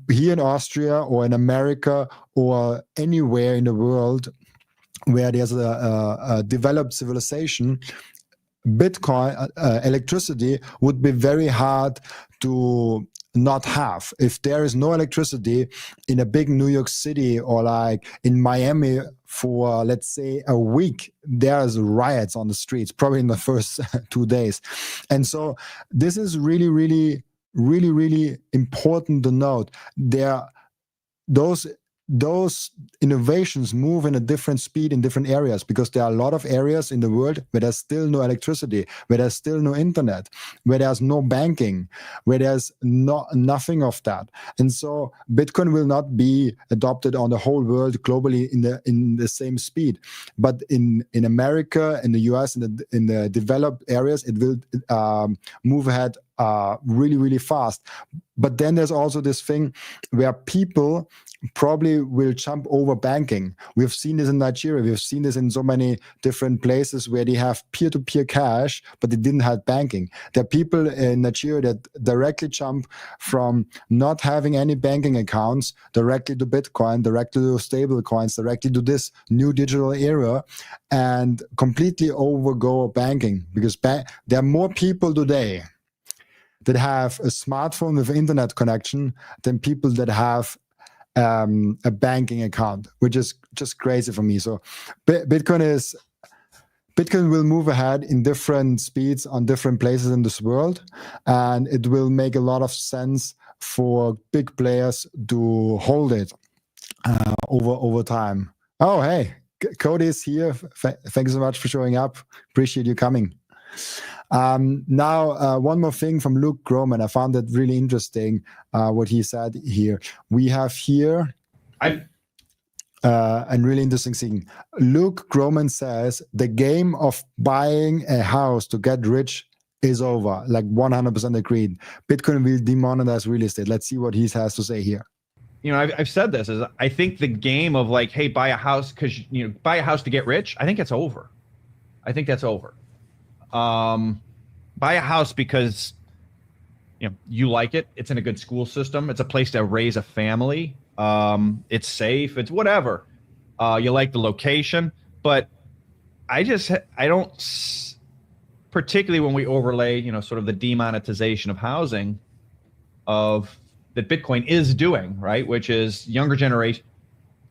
Here in Austria or in America or anywhere in the world where there's a developed civilization, Bitcoin, electricity would be very hard to not have. If there is no electricity in a big New York City or like in Miami for, let's say, a week, there's riots on the streets, probably in the first 2 days. And so this is really, really, really, really important to note. Those innovations move in a different speed in different areas, because there are a lot of areas in the world where there's still no electricity, where there's still no internet, where there's no banking, where there's nothing of that. And so Bitcoin will not be adopted on the whole world globally in the same speed. But in America, in the US, in the developed areas, it will move ahead really, really fast. But then there's also this thing where people probably will jump over banking. We've seen this in Nigeria. We've seen this in so many different places where they have peer-to-peer cash, but they didn't have banking. There are people in Nigeria that directly jump from not having any banking accounts directly to Bitcoin, directly to stable coins, directly to this new digital era, and completely overgo banking, because there are more people today that have a smartphone with internet connection than people that have a banking account, which is just crazy for me. So Bitcoin will move ahead in different speeds on different places in this world, and it will make a lot of sense for big players to hold it over time. Oh, hey, Cody is here. Thank you so much for showing up. Appreciate you coming. Now, one more thing from Luke Groman. I found that really interesting, what he said here. We have here a really interesting thing. Luke Groman says, the game of buying a house to get rich is over. Like 100% agreed. Bitcoin will demonetize real estate. Let's see what he has to say here. You know, I've said this, is I think the game of like, hey, buy a house because, you know, buy a house to get rich, I think it's over. I think that's over. Buy a house because, you know, you like it. It's in a good school system. It's a place to raise a family. It's safe. It's whatever. You like the location, but I don't, particularly when we overlay, you know, sort of the demonetization of housing that Bitcoin is doing, right? Which is younger generation.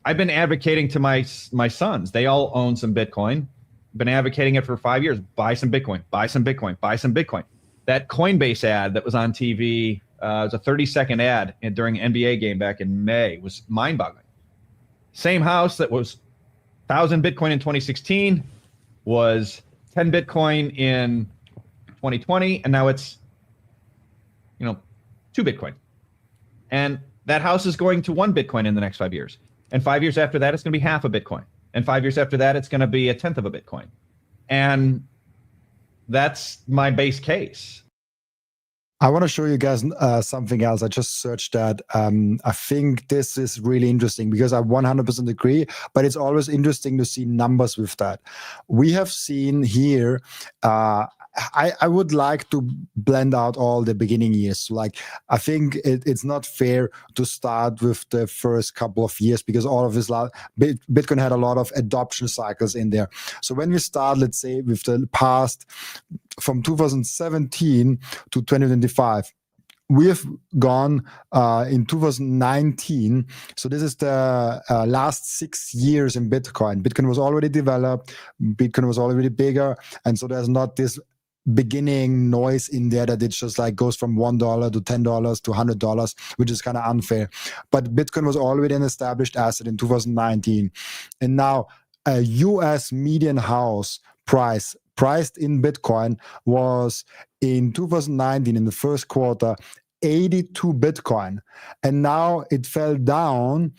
I've been advocating to my sons. They all own some Bitcoin. Been advocating it for 5 years. Buy some Bitcoin, buy some Bitcoin, buy some Bitcoin. That Coinbase ad that was on TV, it was a 30-second ad during an NBA game back in May, was mind-boggling. Same house that was 1,000 Bitcoin in 2016 was 10 Bitcoin in 2020, and now it's, 2 Bitcoin. And that house is going to 1 Bitcoin in the next 5 years. And 5 years after that, it's going to be half a Bitcoin. And 5 years after that, it's going to be a tenth of a Bitcoin. And that's my base case. I want to show you guys something else. I just searched that. I think this is really interesting because I 100% agree, but it's always interesting to see numbers with that. We have seen here, I would like to blend out all the beginning years. Like, I think it's not fair to start with the first couple of years because all of this, Bitcoin had a lot of adoption cycles in there. So when we start, let's say, with the past, from 2017 to 2025, we have gone in 2019. So this is the last 6 years in Bitcoin. Bitcoin was already developed. Bitcoin was already bigger. And so there's not this beginning noise in there that it just like goes from $1 to $10 to $100, which is kind of unfair. But Bitcoin was already an established asset in 2019. And now a US median house price priced in Bitcoin was in 2019, in the first quarter, 82 Bitcoin. And now it fell down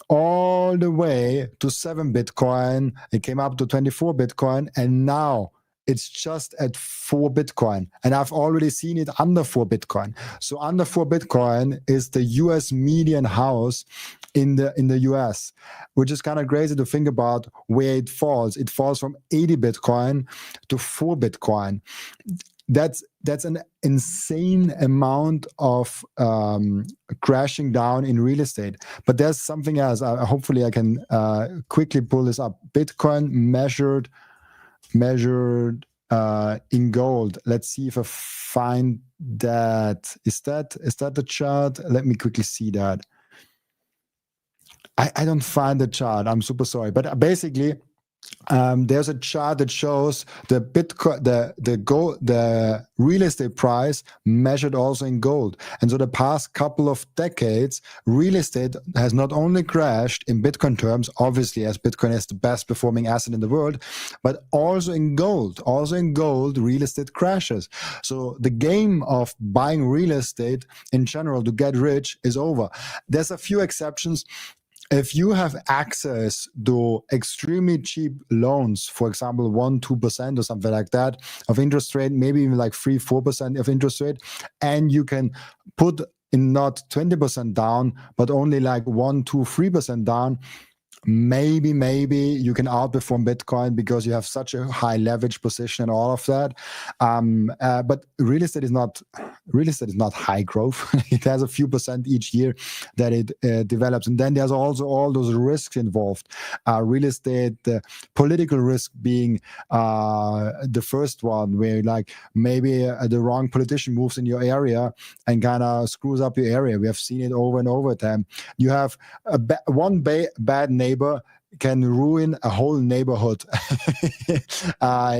all the way to 7 Bitcoin. It came up to 24 Bitcoin. And now it's just at 4 Bitcoin. And I've already seen it under 4 Bitcoin. So under 4 Bitcoin is the US median house in the US, which is kind of crazy to think about where it falls. It falls from 80 Bitcoin to 4 Bitcoin. That's an insane amount of crashing down in real estate. But there's something else. Hopefully I can quickly pull this up. Bitcoin measured in gold. Let's see if I find that. Is that the chart? Let me quickly see that. I don't find the chart. I'm super sorry. But basically, there's a chart that shows the Bitcoin, the real estate price measured also in gold. And so the past couple of decades, real estate has not only crashed in Bitcoin terms, obviously, as Bitcoin is the best performing asset in the world, but also in gold. Also in gold, real estate crashes. So the game of buying real estate in general to get rich is over. There's a few exceptions. If you have access to extremely cheap loans, for example, 1-2% or something like that of interest rate, maybe even like 3-4% of interest rate, and you can put in not 20% down, but only like 1-3% down, maybe you can outperform Bitcoin because you have such a high leverage position and all of that. But real estate is not high growth. It has a few percent each year that it develops. And then there's also all those risks involved. Real estate, the political risk being the first one, where like maybe the wrong politician moves in your area and kind of screws up your area. We have seen it over and over time. You have one bad neighbor can ruin a whole neighborhood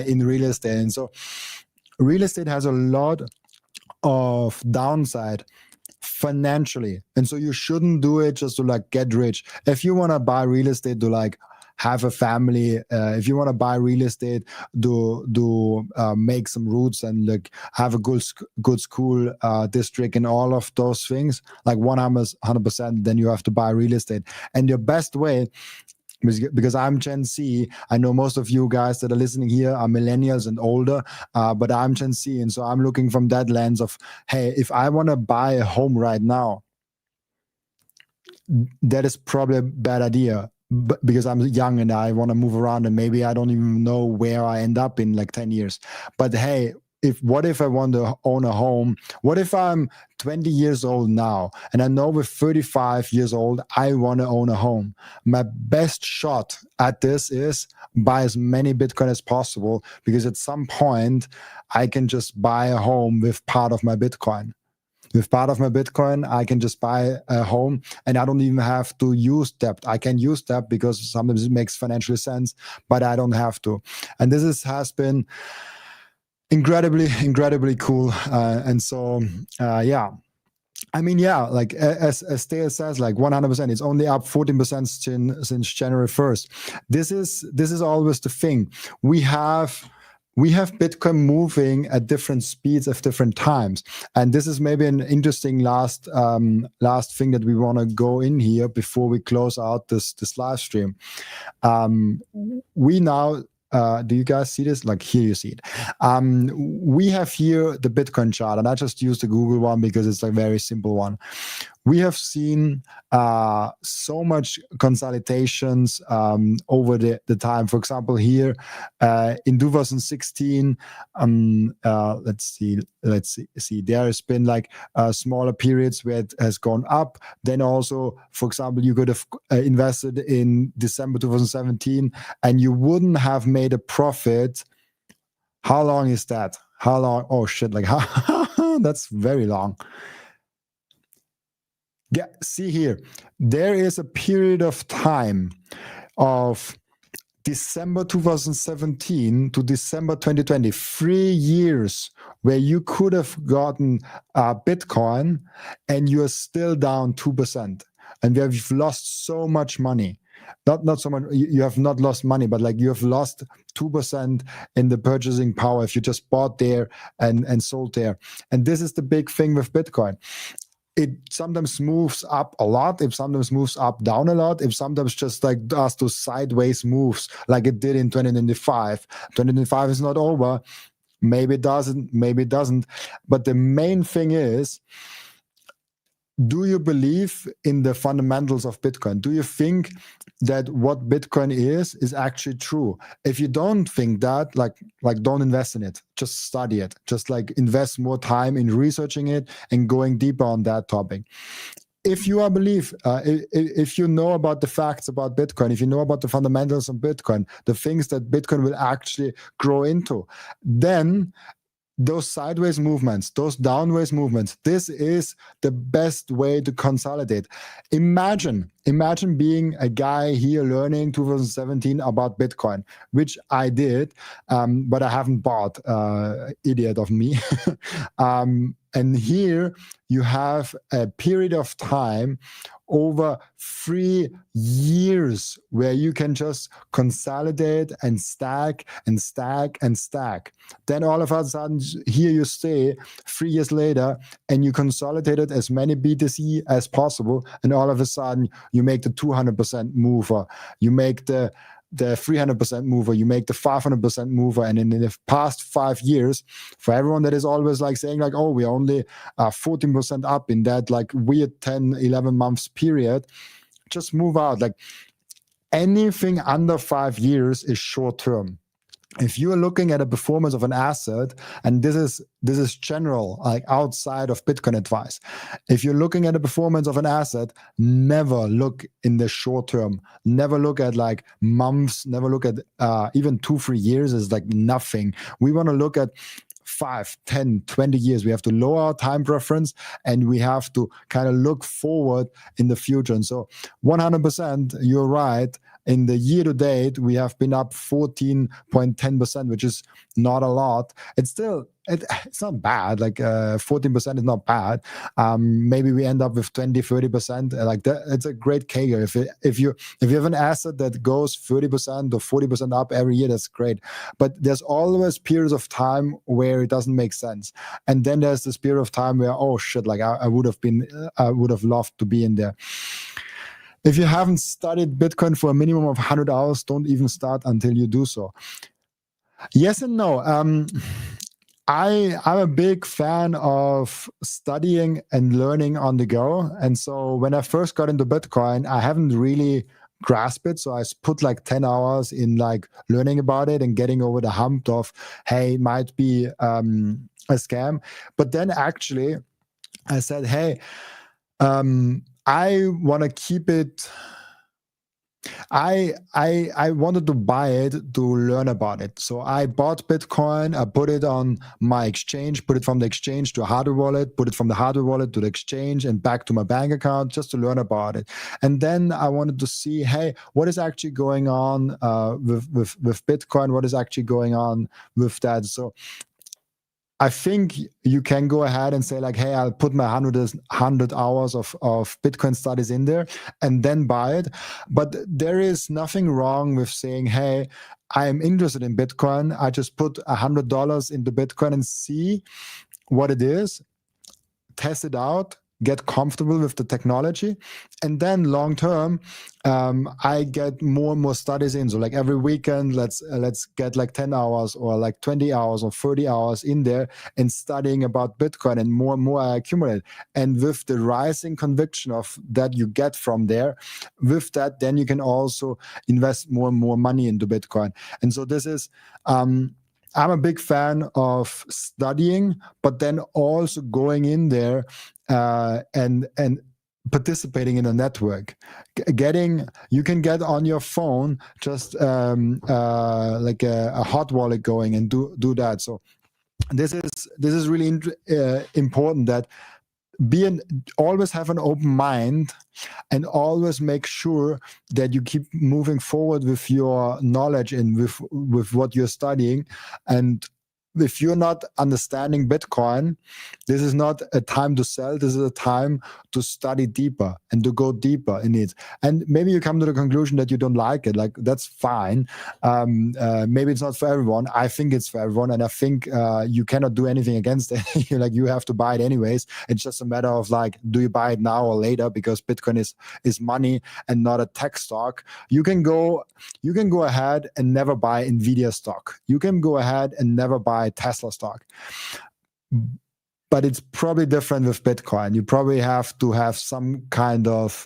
in real estate. And so real estate has a lot of downside financially. And so you shouldn't do it just to like get rich. If you want to buy real estate to like have a family, if you want to buy real estate, do make some roots and like have a good school district and all of those things, like 100%, then you have to buy real estate. And your best way, because I'm Gen Z, I know most of you guys that are listening here are millennials and older, but I'm Gen Z, and so I'm looking from that lens of, hey, if I want to buy a home right now, that is probably a bad idea. But because I'm young and I want to move around and maybe I don't even know where I end up in like 10 years. But hey, what if I want to own a home? What if I'm 20 years old now and I know with 35 years old, I want to own a home? My best shot at this is buy as many Bitcoin as possible, because at some point I can just buy a home with part of my Bitcoin. With part of my Bitcoin, I can just buy a home and I don't even have to use debt. I can use debt because sometimes it makes financial sense, but I don't have to. And this has been incredibly cool. And so, yeah. I mean, yeah, like as Theo says, like 100%, it's only up 14% since January 1st. This is always the thing. We have Bitcoin moving at different speeds at different times, and this is maybe an interesting last thing that we want to go in here before we close out this live stream. We now. Do you guys see this? Like here you see it. We have here the Bitcoin chart, and I just used the Google one because it's a very simple one. We have seen so much consolidations over the time. For example, here in 2016, let's see. There has been like smaller periods where it has gone up. Then also, for example, you could have invested in December 2017, and you wouldn't have made a profit. How long is that? How long? Oh shit! Like that's very long. Yeah, see here, there is a period of time of December 2017 to December 2020, 3 years where you could have gotten Bitcoin and you're still down 2%. And where you've lost so much money. Not so much, you have not lost money, but like you have lost 2% in the purchasing power if you just bought there and sold there. And this is the big thing with Bitcoin. It sometimes moves up a lot, it sometimes moves up down a lot, it sometimes just like does those sideways moves like it did in 2025. 2025 is not over. Maybe it doesn't. But the main thing is, do you believe in the fundamentals of Bitcoin? Do you think that what Bitcoin is actually true? If you don't think that, like don't invest in it. Just study it. Just like invest more time in researching it and going deeper on that topic. If you if you know about the facts about Bitcoin, if you know about the fundamentals of Bitcoin, the things that Bitcoin will actually grow into, then those sideways movements, those downways movements, this is the best way to consolidate. Imagine being a guy here learning 2017 about Bitcoin, which I did, but I haven't bought, idiot of me. And here you have a period of time over 3 years where you can just consolidate and stack and stack and stack. Then all of a sudden, here you stay 3 years later and you consolidated as many BTC as possible. And all of a sudden, you make the 200% mover. You make the 300% mover, you make the 500% mover. And in the past 5 years, for everyone that is always like saying like, oh, we're only 14% up in that like weird 10, 11 months period, just move out. Like anything under 5 years is short term. If you are looking at a performance of an asset, and this is general, like outside of Bitcoin advice, if you're looking at the performance of an asset, never look in the short term. Never look at like months. Never look at even 2-3 years is like nothing. We want to look at 5, 10, 20 years. We have to lower our time preference and we have to kind of look forward in the future. And so 100%, you're right. In the year to date, we have been up 14.10%, which is not a lot. It's still, it's not bad. Like 14% is not bad. Maybe we end up with 20, 30%. Like that, it's a great CAGR. If you have an asset that goes 30% or 40% up every year, that's great. But there's always periods of time where it doesn't make sense. And then there's this period of time where, oh shit, like I would have loved to be in there. If you haven't studied Bitcoin for a minimum of 100 hours, don't even start until you do so. Yes and no. I'm a big fan of studying and learning on the go. And so when I first got into Bitcoin, I haven't really grasped it. So I put like 10 hours in like learning about it and getting over the hump of, hey, it might be a scam. But then actually I said, hey, I want to keep it. I wanted to buy it to learn about it. So I bought Bitcoin, I put it on my exchange, put it from the exchange to a hardware wallet, put it from the hardware wallet to the exchange and back to my bank account just to learn about it. And then I wanted to see, hey, what is actually going on with Bitcoin? What is actually going on with that? So I think you can go ahead and say like, hey, I'll put my 100 hours of Bitcoin studies in there and then buy it. But there is nothing wrong with saying, hey, I'm interested in Bitcoin. I just put $100 into Bitcoin and see what it is, test it out, get comfortable with the technology, and then long term, I get more and more studies in. So like every weekend, let's get like 10 hours or like 20 hours or 30 hours in there and studying about Bitcoin, and more I accumulate. And with the rising conviction of that you get from there, with that, then you can also invest more and more money into Bitcoin. And so this is, I'm a big fan of studying, but then also going in there and participating in a network. You can get on your phone just like a hot wallet going and do that. So this is really important, that always have an open mind and always make sure that you keep moving forward with your knowledge and with what you're studying. And if you're not understanding Bitcoin, this is not a time to sell. This is a time to study deeper and to go deeper in it. And maybe you come to the conclusion that you don't like it. Like, that's fine. Maybe it's not for everyone. I think it's for everyone. And I think you cannot do anything against it. Like, you have to buy it anyways. It's just a matter of like, do you buy it now or later? Because Bitcoin is money and not a tech stock. You can go ahead and never buy Nvidia stock. You can go ahead and never buy Tesla stock. But it's probably different with Bitcoin. You probably have to have some kind of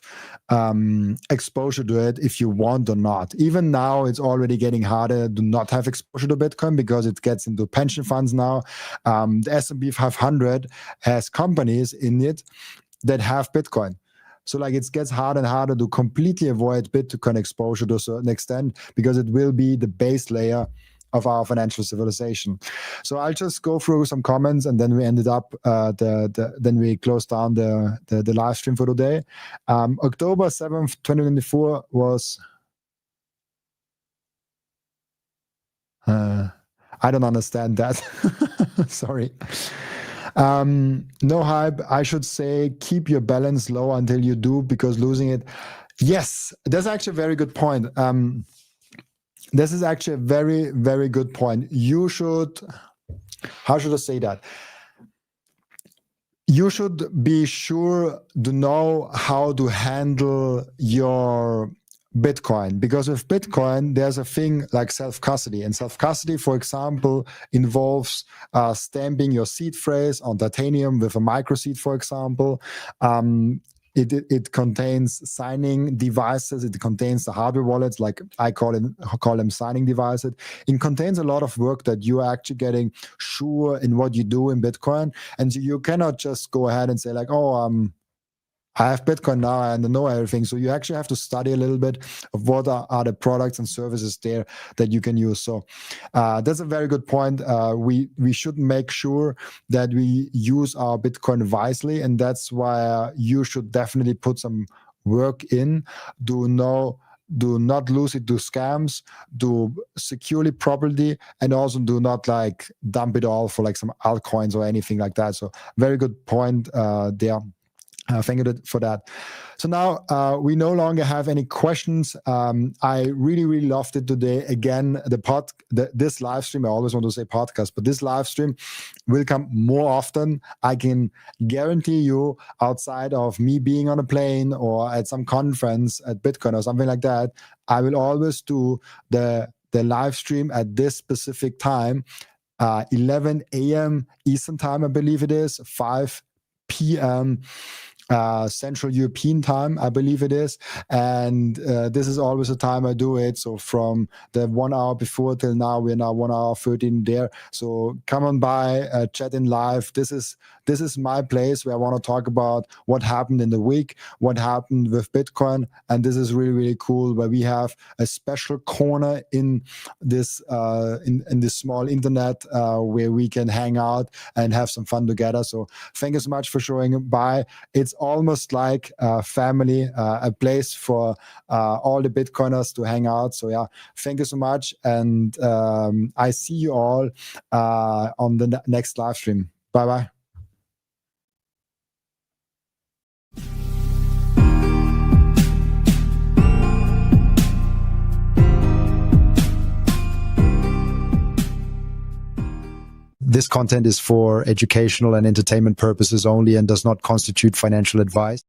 exposure to it if you want or not. Even now, it's already getting harder to not have exposure to Bitcoin because it gets into pension funds now. The S&P 500 has companies in it that have Bitcoin. So like, it gets harder and harder to completely avoid Bitcoin exposure to a certain extent, because it will be the base layer of our financial civilization. So I'll just go through some comments, and then we ended up then we closed down the live stream for today. October 7th, 2024 was I don't understand that. Sorry. No hype. I should say keep your balance low until you do, because losing it. Yes, that's actually a very good point. This is actually a very, very good point. You should, how should I say that? You should be sure to know how to handle your Bitcoin, because with Bitcoin, there's a thing like self-custody. And self-custody, for example, involves stamping your seed phrase on titanium with a Microseed, for example. It contains signing devices. It contains the hardware wallets, like I call them signing devices. It contains a lot of work that you are actually getting sure in what you do in Bitcoin. And so you cannot just go ahead and say like, oh, I have Bitcoin now and I know everything. So you actually have to study a little bit of what are the products and services there that you can use. So that's a very good point. We should make sure that we use our Bitcoin wisely. And that's why you should definitely put some work in. Do not lose it to scams, do securely properly, and also do not like dump it all for like some altcoins or anything like that. So very good point there. Thank you for that. So now we no longer have any questions. I really, really loved it today. Again, this live stream, I always want to say podcast, but this live stream will come more often. I can guarantee you, outside of me being on a plane or at some conference at Bitcoin or something like that, I will always do the live stream at this specific time, 11 a.m. Eastern time, I believe it is, 5 p.m. Central European time, I believe it is. And this is always the time I do it. So from the 1 hour before till now, we're now 1 hour 13 there. So come on by, chat in live. This is my place where I want to talk about what happened in the week, what happened with Bitcoin. And this is really, really cool, where we have a special corner in this in this small internet where we can hang out and have some fun together. So thank you so much for showing by. It's almost like a family, a place for all the Bitcoiners to hang out. So yeah, thank you so much. And I see you all on the next live stream. Bye-bye. This content is for educational and entertainment purposes only and does not constitute financial advice.